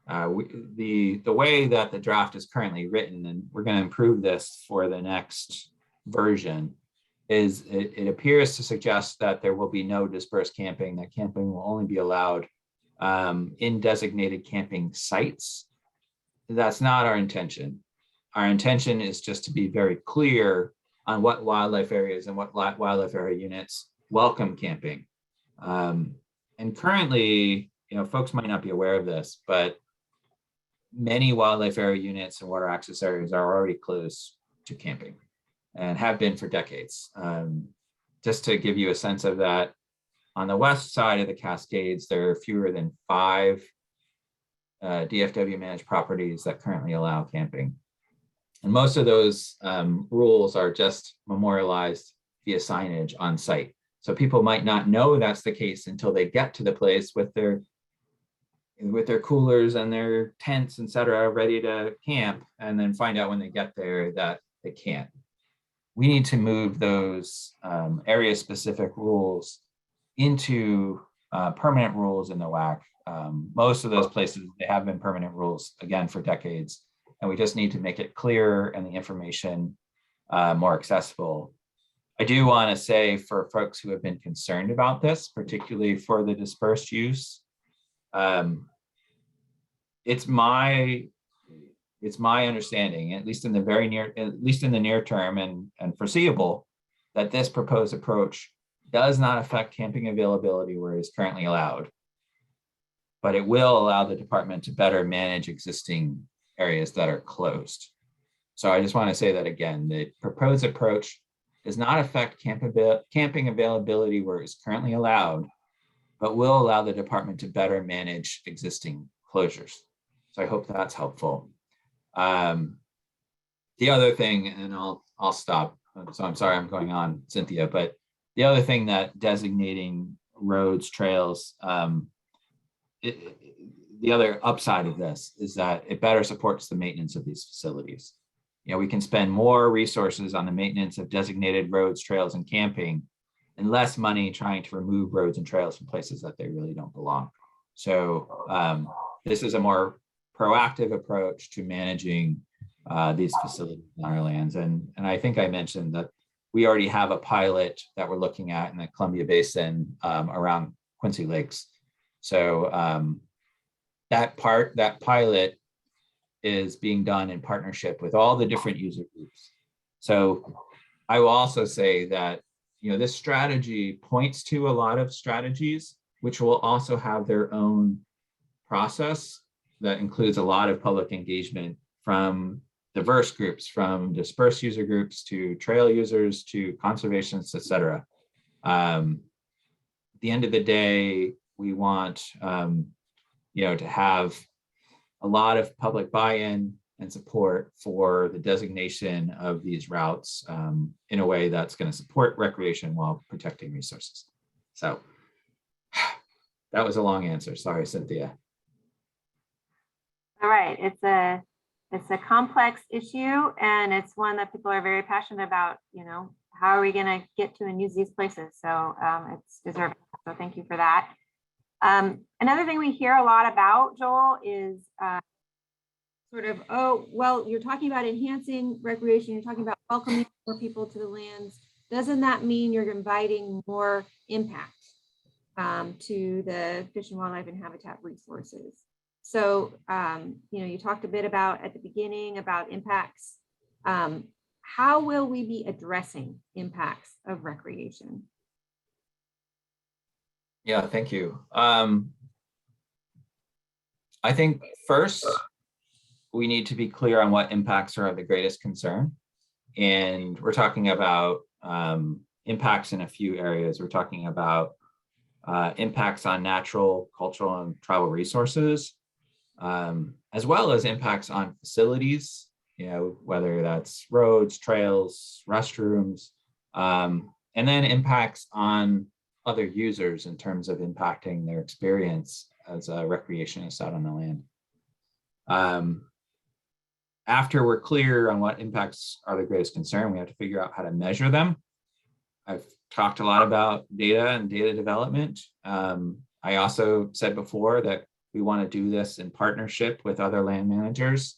The way that the draft is currently written, and we're going to improve this for the next version, is it appears to suggest that there will be no dispersed camping, that camping will only be allowed in designated camping sites. That's not our intention. Our intention is just to be very clear on what wildlife areas and what wildlife area units welcome camping. And currently, folks might not be aware of this, but many wildlife area units and water access areas are already closed to camping and have been for decades. Just to give you a sense of that, on the west side of the Cascades, there are fewer than 5 DFW-managed properties that currently allow camping. And most of those rules are just memorialized via signage on site. So people might not know that's the case until they get to the place with their coolers and their tents, et cetera, ready to camp, and then find out when they get there that they can't. We need to move those area-specific rules into permanent rules in the WAC. Most of those places, they have been permanent rules, again, for decades, and we just need to make it clearer and the information more accessible. I do want to say, for folks who have been concerned about this, particularly for the dispersed use, it's my understanding, at least in the near term and foreseeable, that this proposed approach does not affect camping availability where it is currently allowed, but it will allow the department to better manage existing areas that are closed. So I just want to say that again, the proposed approach does not affect camping availability where it's currently allowed, but will allow the department to better manage existing closures. So I hope that's helpful. The other thing, and I'll stop. So I'm sorry I'm going on, Cynthia, but the other thing that designating roads, trails, the other upside of this is that it better supports the maintenance of these facilities. We can spend more resources on the maintenance of designated roads, trails, and camping, and less money trying to remove roads and trails from places that they really don't belong. So this is a more proactive approach to managing these facilities on our lands. And I think I mentioned that we already have a pilot that we're looking at in the Columbia Basin around Quincy Lakes. So that pilot is being done in partnership with all the different user groups. So I will also say that this strategy points to a lot of strategies, which will also have their own process that includes a lot of public engagement from diverse groups, from dispersed user groups to trail users to conservationists, et cetera. At the end of the day, we want to have a lot of public buy-in and support for the designation of these routes in a way that's going to support recreation while protecting resources. So that was a long answer. Sorry, Cynthia. All right, it's a complex issue, and it's one that people are very passionate about. How are we going to get to and use these places? So it's deserving. So thank you for that. Another thing we hear a lot about, Joel, is sort of, oh, well, you're talking about enhancing recreation, you're talking about welcoming more people to the lands. Doesn't that mean you're inviting more impact to the fish and wildlife and habitat resources? So, you talked a bit about at the beginning about impacts. How will we be addressing impacts of recreation? Yeah, thank you. I think first, we need to be clear on what impacts are of the greatest concern. And we're talking about impacts in a few areas. We're talking about impacts on natural, cultural, and travel resources, as well as impacts on facilities, whether that's roads, trails, restrooms, and then impacts on other users in terms of impacting their experience as a recreationist out on the land. After we're clear on what impacts are the greatest concern, we have to figure out how to measure them. I've talked a lot about data and data development. I also said before that we want to do this in partnership with other land managers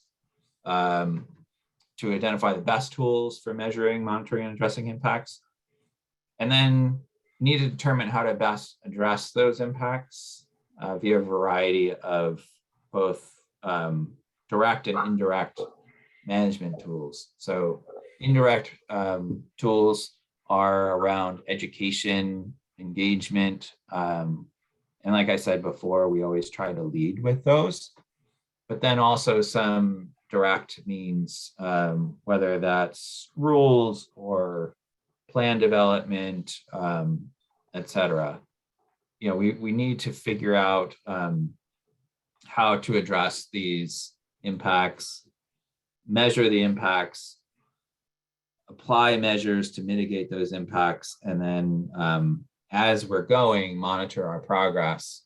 to identify the best tools for measuring, monitoring, and addressing impacts. And then need to determine how to best address those impacts via a variety of both direct and indirect management tools. So indirect tools are around education, engagement, and like I said before, we always try to lead with those, but then also some direct means, whether that's rules or plan development, et cetera. We need to figure out how to address these impacts, measure the impacts, apply measures to mitigate those impacts, and then as we're going, monitor our progress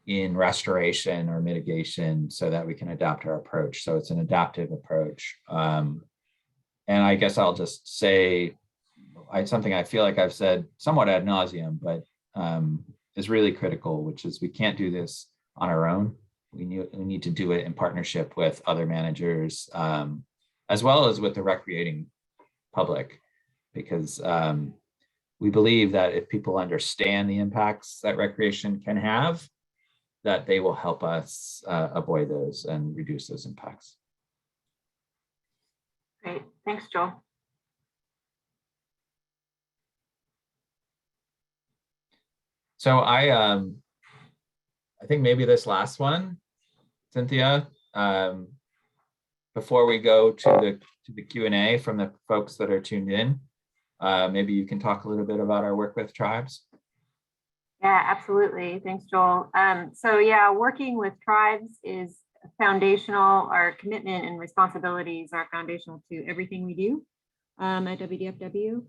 in restoration or mitigation so that we can adapt our approach. So it's an adaptive approach. And I guess I'll just say something I feel like I've said somewhat ad nauseum, but is really critical, which is we can't do this on our own. We need to do it in partnership with other managers, as well as with the recreating public, because we believe that if people understand the impacts that recreation can have, that they will help us avoid those and reduce those impacts. Great, thanks, Joel. So I think maybe this last one, Cynthia, before we go to the Q&A from the folks that are tuned in, maybe you can talk a little bit about our work with tribes. Yeah, absolutely. Thanks, Joel. So yeah, working with tribes is foundational. Our commitment and responsibilities are foundational to everything we do at WDFW.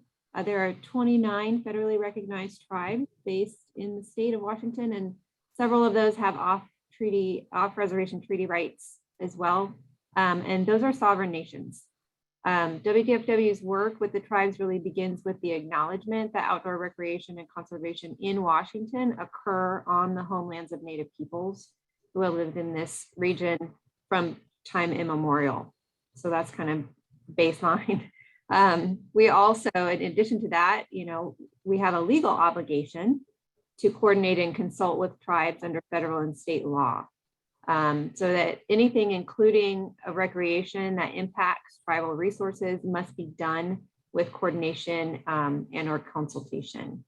There are 29 federally recognized tribes based in the state of Washington, and several of those have off-reservation treaty rights as well. And those are sovereign nations. WDFW's work with the tribes really begins with the acknowledgement that outdoor recreation and conservation in Washington occur on the homelands of Native peoples who have lived in this region from time immemorial. So that's kind of baseline. We also, in addition to that, we have a legal obligation to coordinate and consult with tribes under federal and state law. So that anything, including a recreation that impacts tribal resources, must be done with coordination and or consultation.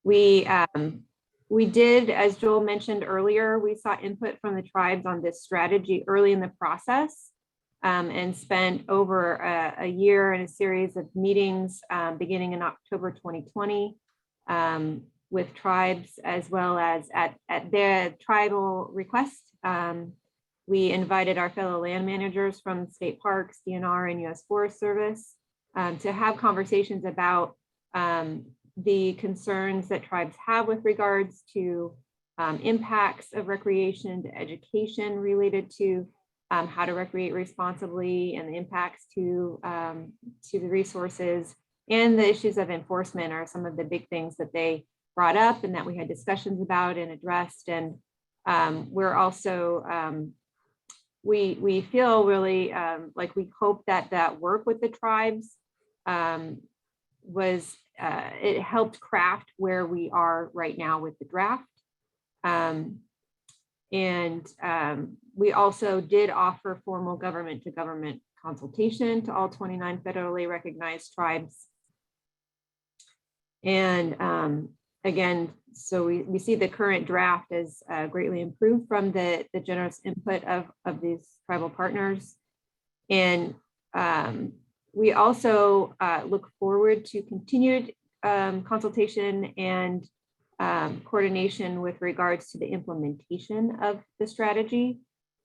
We did, as Joel mentioned earlier, we sought input from the tribes on this strategy early in the process and spent over a year in a series of meetings beginning in October 2020 with tribes, as well as at their tribal request. We invited our fellow land managers from state parks, DNR, and U.S. Forest Service to have conversations about the concerns that tribes have with regards to impacts of recreation, to education related to how to recreate responsibly, and the impacts to the resources, and the issues of enforcement are some of the big things that they brought up and that we had discussions about and addressed. And we're also, we feel really like we hope that work with the tribes it helped craft where we are right now with the draft. We also did offer formal government to government consultation to all 29 federally recognized tribes. And again, so we see the current draft as greatly improved from the generous input of these tribal partners. And we also look forward to continued consultation and coordination with regards to the implementation of the strategy.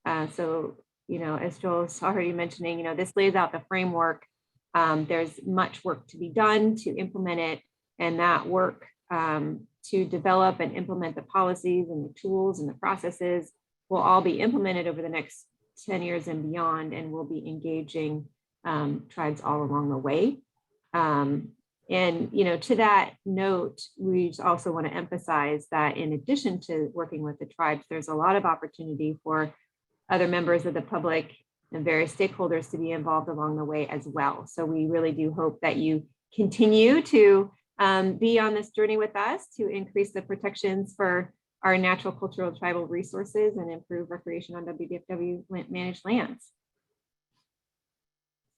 So, as Joel's already mentioning, this lays out the framework. There's much work to be done to implement it, and that work to develop and implement the policies and the tools and the processes will all be implemented over the next 10 years and beyond, and we'll be engaging tribes all along the way. And, to that note, we also want to emphasize that in addition to working with the tribes, there's a lot of opportunity for other members of the public and various stakeholders to be involved along the way as well. So we really do hope that you continue to be on this journey with us to increase the protections for our natural, cultural, tribal resources and improve recreation on WDFW managed lands.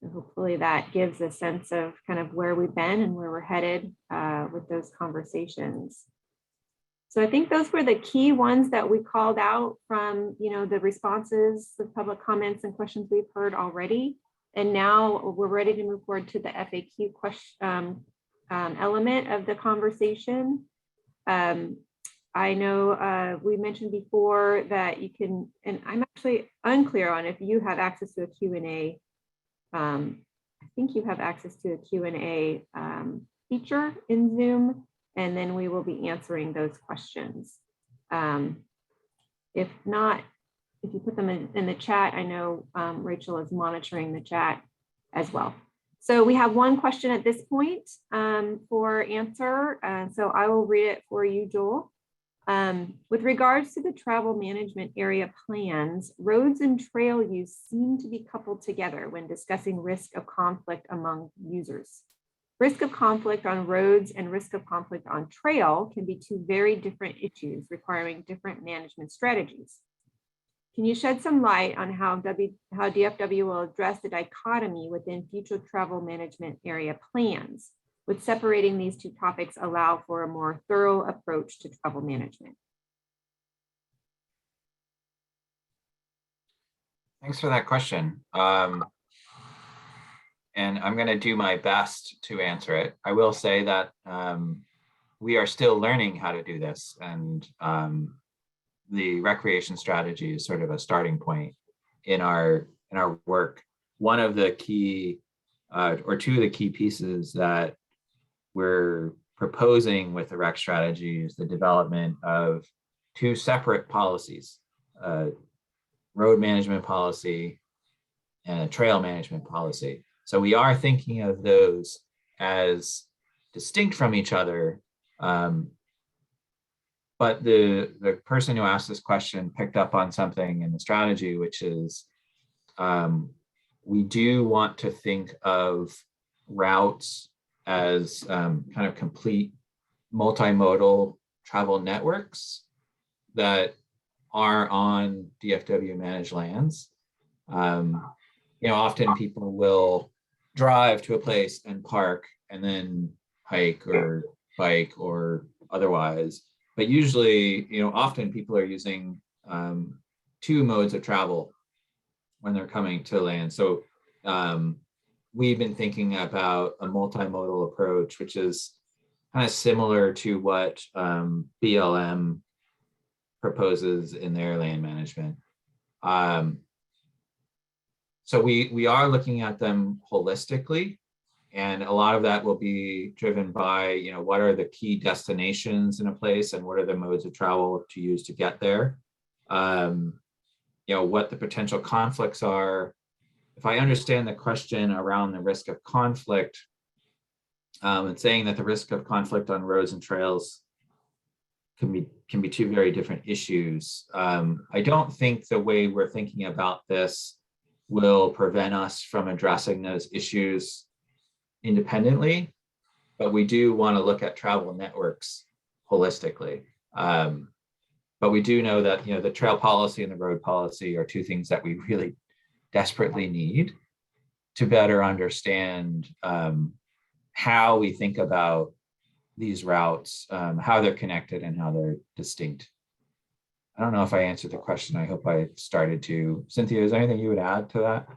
So hopefully that gives a sense of kind of where we've been and where we're headed with those conversations. So I think those were the key ones that we called out from, the responses, the public comments and questions we've heard already. And now we're ready to move forward to the FAQ question element of the conversation. I know we mentioned before that you can, and I'm actually unclear on if you have access to a Q&A. I think you have access to a Q&A feature in Zoom, and then we will be answering those questions. If not, if you put them in the chat, I know Rachel is monitoring the chat as well. So we have one question at this point for answer. So I will read it for you, Joel. With regards to the travel management area plans, roads and trail use seem to be coupled together when discussing risk of conflict among users. Risk of conflict on roads and risk of conflict on trail can be two very different issues requiring different management strategies. Can you shed some light on how DFW will address the dichotomy within future travel management area plans? Would separating these two topics allow for a more thorough approach to travel management? Thanks for that question. And I'm going to do my best to answer it. I will say that we are still learning how to do this, and the recreation strategy is sort of a starting point in our work. One of the key or two of the key pieces that we're proposing with the rec strategy is the development of two separate policies, road management policy and a trail management policy. So we are thinking of those as distinct from each other. But the person who asked this question picked up on something in the strategy, which is we do want to think of routes as kind of complete multimodal travel networks that are on DFW managed lands. Often people will drive to a place and park and then hike or bike or otherwise. But usually, often people are using two modes of travel when they're coming to land. So we've been thinking about a multimodal approach, which is kind of similar to what BLM proposes in their land management. So we are looking at them holistically, and a lot of that will be driven by, what are the key destinations in a place and what are the modes of travel to use to get there? What the potential conflicts are. If I understand the question around the risk of conflict, and saying that the risk of conflict on roads and trails can be two very different issues. I don't think the way we're thinking about this will prevent us from addressing those issues independently, but we do want to look at travel networks holistically. But we do know that the trail policy and the road policy are two things that we really desperately need to better understand how we think about these routes, how they're connected and how they're distinct. I don't know if I answered the question. I hope I started to. Cynthia, is there anything you would add to that?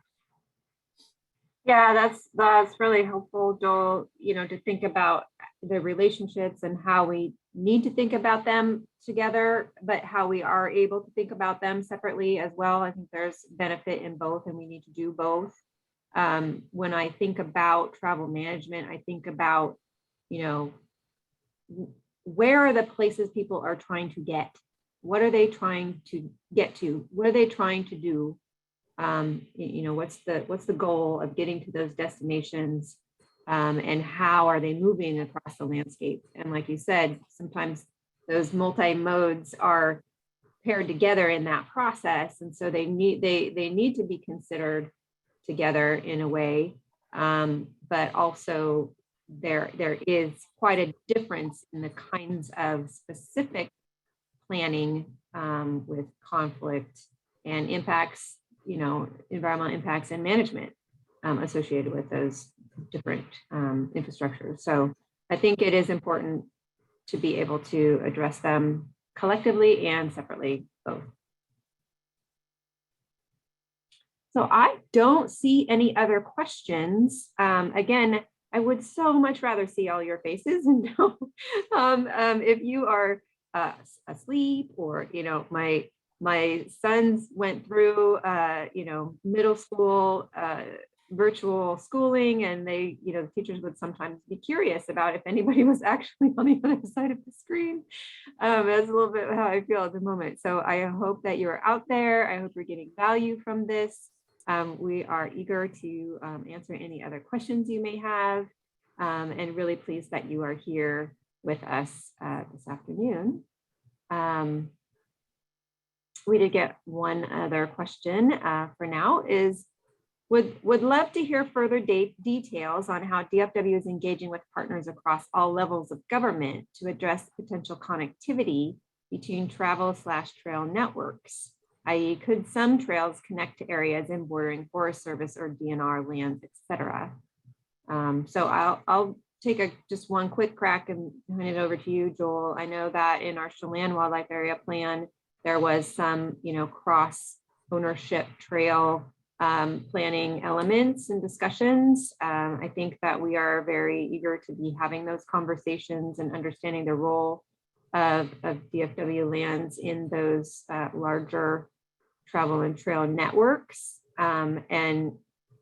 Yeah, that's really helpful, Joel, to think about the relationships and how we need to think about them together, but how we are able to think about them separately as well. I think there's benefit in both, and we need to do both. When I think about travel management, I think about, where are the places people are trying to get? What are they trying to get to? What are they trying to do? What's the goal of getting to those destinations, and how are they moving across the landscape? And like you said, sometimes those multi-modes are paired together in that process, and so they need to be considered together in a way, but also there is quite a difference in the kinds of specific planning with conflict and impacts, environmental impacts and management associated with those different infrastructures. So I think it is important to be able to address them collectively and separately, both. So I don't see any other questions. Again, I would so much rather see all your faces and know if you are asleep, or my sons went through middle school virtual schooling, and they, the teachers would sometimes be curious about if anybody was actually on the other side of the screen. That's a little bit how I feel at the moment. So I hope that you're out there. I hope you're getting value from this. We are eager to answer any other questions you may have, and really pleased that you are here with us this afternoon. We did get one other question for now, is would love to hear further details on how DFW is engaging with partners across all levels of government to address potential connectivity between travel/trail networks, i.e. could some trails connect to areas in bordering Forest Service or DNR lands, etc. So I'll take just one quick crack and hand it over to you, Joel. I know that in our Chelan Wildlife Area Plan, there was some, cross ownership trail planning elements and discussions. I think that we are very eager to be having those conversations and understanding the role of DFW lands in those larger travel and trail networks. And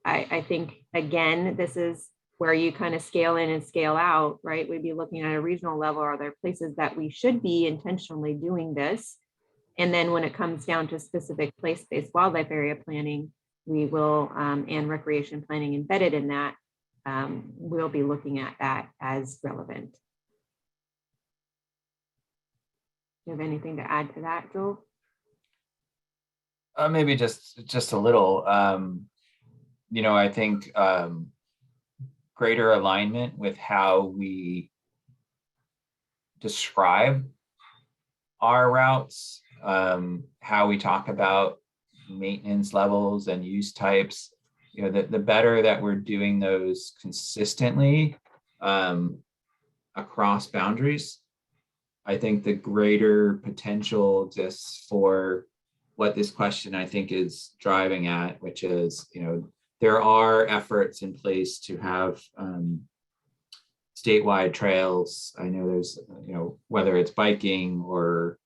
I think, again, this is where you kind of scale in and scale out, right? We'd be looking at a regional level. Are there places that we should be intentionally doing this? And then when it comes down to specific place-based wildlife area planning, we will, and recreation planning embedded in that, we'll be looking at that as relevant. Do you have anything to add to that, Joel? Maybe just a little. I think greater alignment with how we describe our routes, how we talk about maintenance levels and use types, the better that we're doing those consistently across boundaries, I think the greater potential exists for what this question, I think, is driving at, which is, there are efforts in place to have statewide trails. I know there's, whether it's biking or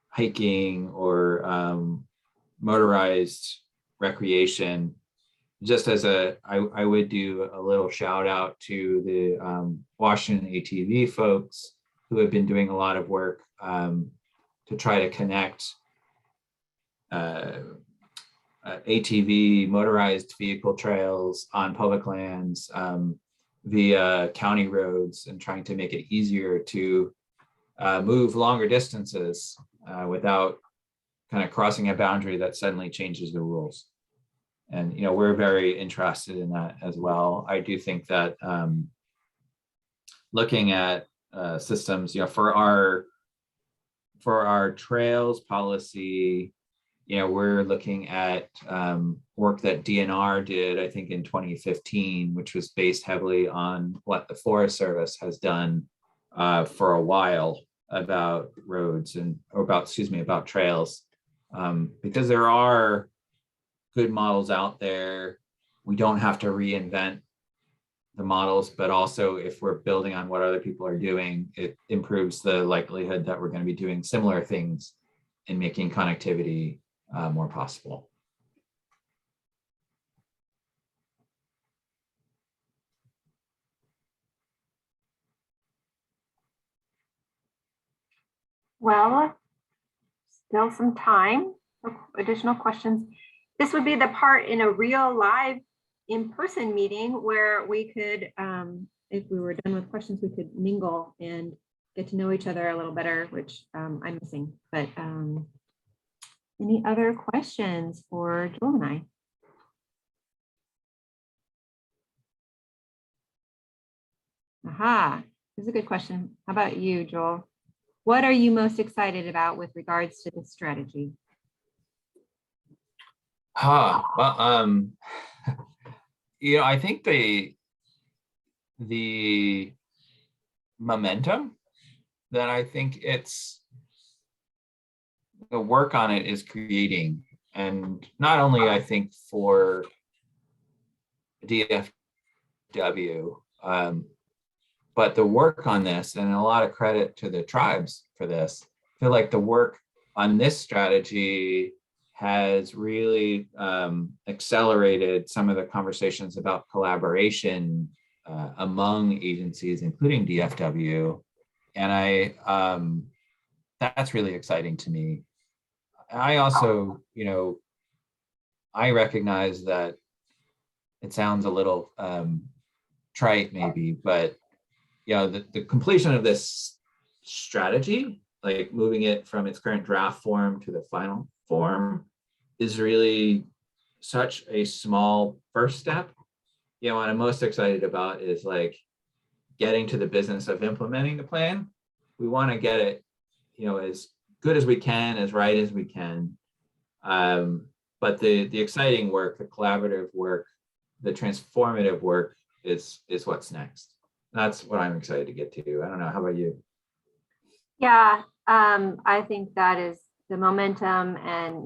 hiking or motorized recreation. Just as I would do a little shout out to the Washington ATV folks who have been doing a lot of work to try to connect ATV motorized vehicle trails on public lands via county roads, and trying to make it easier to move longer distances without kind of crossing a boundary that suddenly changes the rules. And we're very interested in that as well. I do think that looking at systems, for our trails policy, we're looking at work that DNR did, I think in 2015, which was based heavily on what the Forest Service has done for a while about roads or about trails, because there are good models out there. We don't have to reinvent the models, but also if we're building on what other people are doing, it improves the likelihood that we're going to be doing similar things and making connectivity more possible. Well, still some time for additional questions. This would be the part in a real live in-person meeting where we could, if we were done with questions, we could mingle and get to know each other a little better, which I'm missing. But any other questions for Joel and I? Aha, this is a good question. How about you, Joel? What are you most excited about with regards to this strategy? Well, I think the momentum that I think the work on it is creating, and not only I think for DFW, but the work on this, and a lot of credit to the tribes for this. I feel like the work on this strategy has really accelerated some of the conversations about collaboration among agencies, including DFW. And that's really exciting to me. I also, I recognize that it sounds a little trite maybe, but the completion of this strategy, like moving it from its current draft form to the final form, is really such a small first step. What I'm most excited about is like getting to the business of implementing the plan. We want to get it, as good as we can, as right as we can. But the exciting work, the collaborative work, the transformative work is what's next. That's what I'm excited to get to. I don't know. How about you? Yeah, I think that is the momentum, and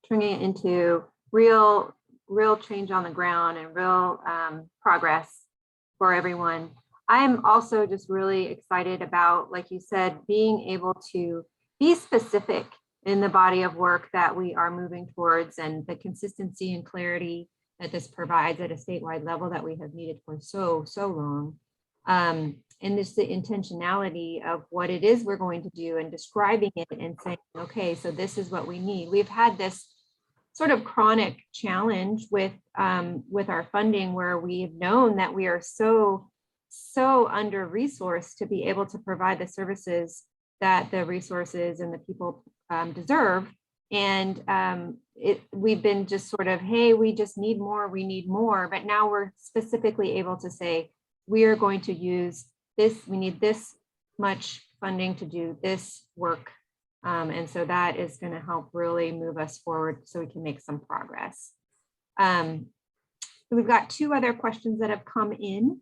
turning it into real change on the ground and real progress for everyone. I'm also just really excited about, like you said, being able to be specific in the body of work that we are moving towards, and the consistency and clarity that this provides at a statewide level that we have needed for so long. And this the intentionality of what it is we're going to do, and describing it and saying, okay, so this is what we need. We've had this sort of chronic challenge with our funding, where we've known that we are so under resourced to be able to provide the services that the resources and the people deserve. And we've been just sort of, hey, we just need more, we need more. But now we're specifically able to say, we are going to use this, we need this much funding to do this work. And so that is going to help really move us forward so we can make some progress. So we've got two other questions that have come in.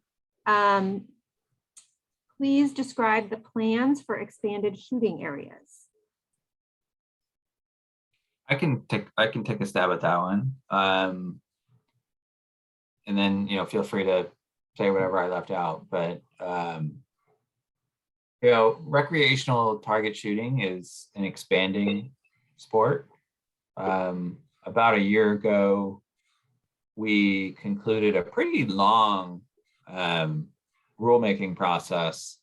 Please describe the plans for expanded shooting areas. I can take a stab at that one. And then, feel free to say whatever I left out, but recreational target shooting is an expanding sport. About a year ago, we concluded a pretty long rulemaking process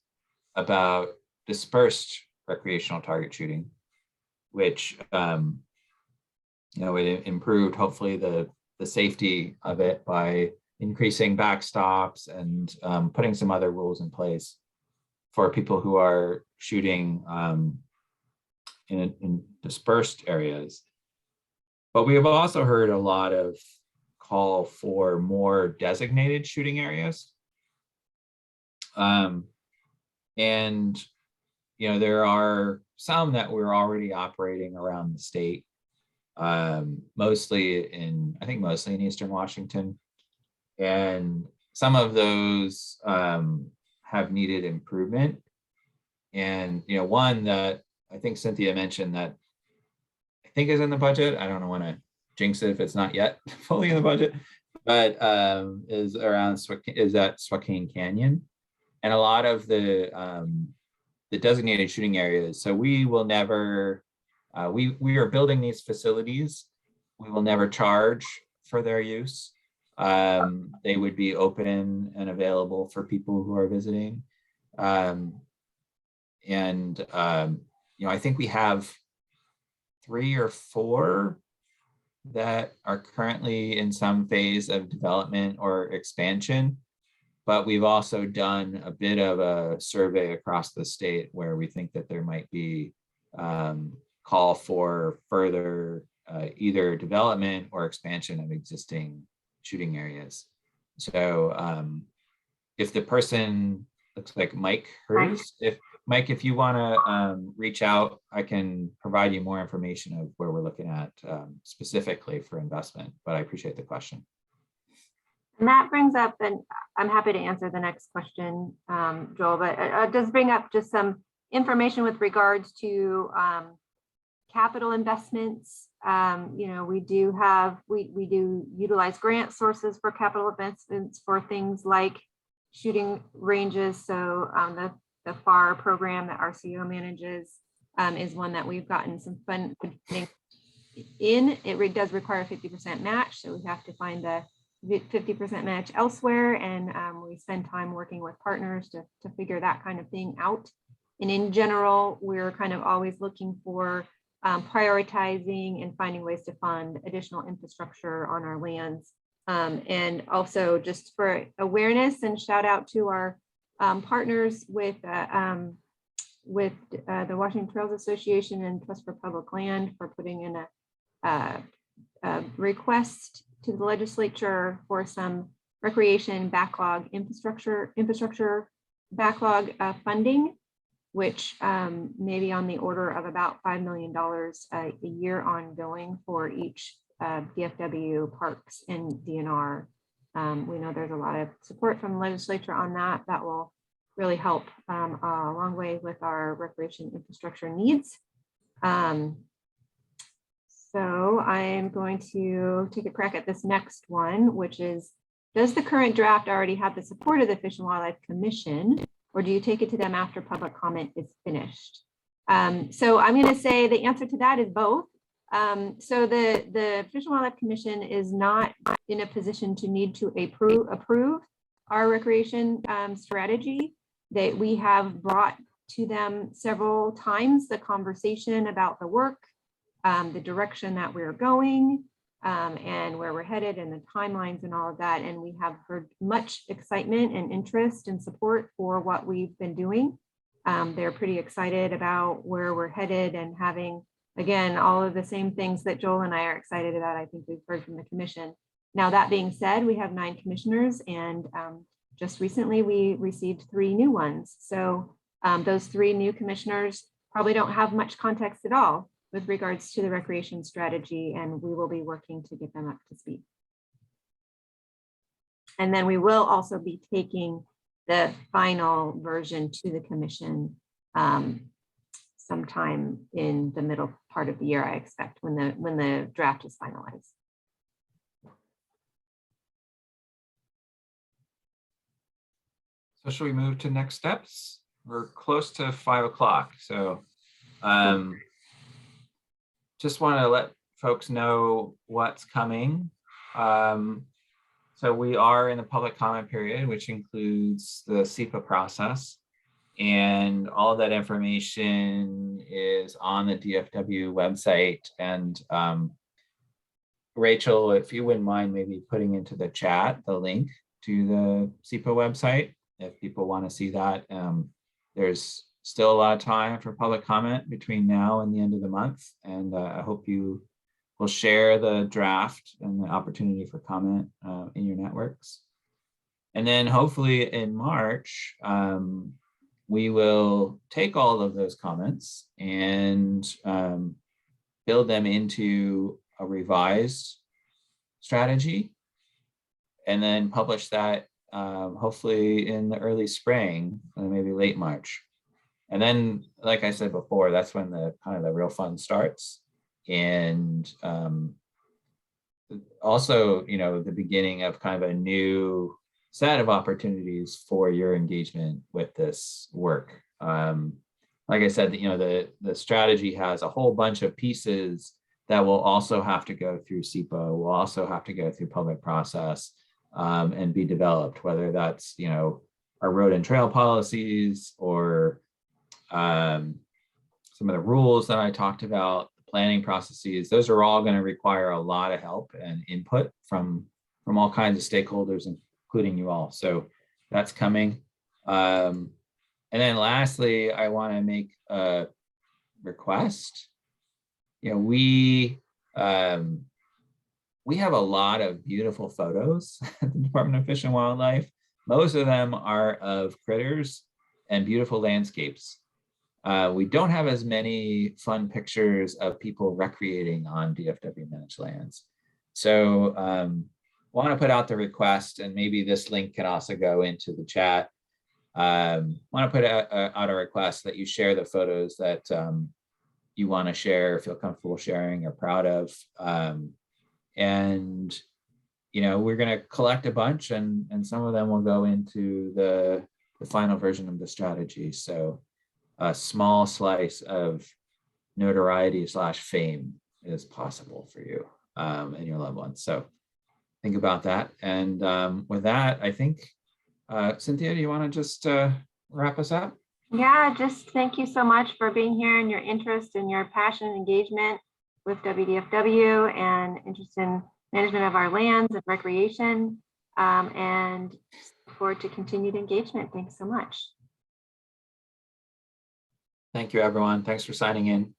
about dispersed recreational target shooting, which it improved hopefully the safety of it by increasing backstops and putting some other rules in place for people who are shooting in dispersed areas. But we have also heard a lot of call for more designated shooting areas. And there are some that we're already operating around the state, mostly in Eastern Washington. And some of those have needed improvement. And, one that I think Cynthia mentioned that I think is in the budget. I don't want to jinx it if it's not yet fully in the budget, but is at Spokane Canyon. And a lot of the designated shooting areas. So we will never, we are building these facilities. We will never charge for their use. They would be open and available for people who are visiting. I think we have 3 or 4 that are currently in some phase of development or expansion. But we've also done a bit of a survey across the state where we think that there might be call for further either development or expansion of existing shooting areas. So if the person looks like Mike Hers, if you want to reach out, I can provide you more information of where we're looking at specifically for investment, but I appreciate the question. And that brings up, and I'm happy to answer the next question, Joel, but it does bring up just some information with regards to capital investments. We do utilize grant sources for capital investments for things like shooting ranges. So the FAR program that RCO manages is one that we've gotten some funding in. It does require a 50% match, so we have to find the 50% match elsewhere, and we spend time working with partners to figure that kind of thing out. And in general, we're kind of always looking for prioritizing and finding ways to fund additional infrastructure on our lands. And also just for awareness, and shout out to our partners with the Washington Trails Association and Trust for Public Land for putting in a request to the legislature for some recreation backlog infrastructure backlog funding, which may be on the order of about $5 million a year ongoing for each DFW parks and DNR. We know there's a lot of support from the legislature on that. That will really help a long way with our recreation infrastructure needs. So I'm going to take a crack at this next one, which is, does the current draft already have the support of the Fish and Wildlife Commission, or do you take it to them after public comment is finished? So I'm going to say the answer to that is both. So the Fish and Wildlife Commission is not in a position to need to approve our recreation strategy. That we have brought to them several times the conversation about the work, the direction that we're going, and where we're headed, and the timelines and all of that. And we have heard much excitement and interest and support for what we've been doing. They're pretty excited about where we're headed and having, again, all of the same things that Joel and I are excited about. I think we've heard from the commission. Now, that being said, we have 9 commissioners, and just recently we received 3 new ones. So those 3 new commissioners probably don't have much context at all with regards to the recreation strategy, and we will be working to get them up to speed. And then we will also be taking the final version to the commission sometime in the middle part of the year, I expect, when the draft is finalized. So should we move to next steps? We're close to 5 o'clock. So just want to let folks know what's coming. So we are in the public comment period, which includes the SEPA process. And all of that information is on the DFW website. And Rachel, if you wouldn't mind maybe putting into the chat the link to the SEPA website, if people want to see that. There's still a lot of time for public comment between now and the end of the month. And I hope you will share the draft and the opportunity for comment in your networks. And then hopefully in March, we will take all of those comments and build them into a revised strategy, and then publish that hopefully in the early spring, maybe late March. And then, like I said before, that's when the kind of the real fun starts. And also, you know, the beginning of kind of a new set of opportunities for your engagement with this work. Like I said, you know, the strategy has a whole bunch of pieces that will also have to go through SEPA, will also have to go through public process and be developed, whether that's, you know, our road and trail policies or some of the rules that I talked about, the planning processes. Those are all going to require a lot of help and input from all kinds of stakeholders, including you all. So that's coming. And then lastly, I want to make a request. You know, we have a lot of beautiful photos at the Department of Fish and Wildlife. Most of them are of critters and beautiful landscapes. We don't have as many fun pictures of people recreating on DFW managed lands. So want to put out the request, and maybe this link can also go into the chat. Want to put out a request that you share the photos that you want to share, feel comfortable sharing, or proud of. And, you know, we're going to collect a bunch, and some of them will go into the final version of the strategy. So a small slice of notoriety / fame is possible for you and your loved ones. So think about that. And with that, I think, Cynthia, do you want to just wrap us up? Yeah, just thank you so much for being here and your interest and your passion and engagement with WDFW and interest in management of our lands and recreation, and look forward to continued engagement. Thanks so much. Thank you, everyone. Thanks for signing in.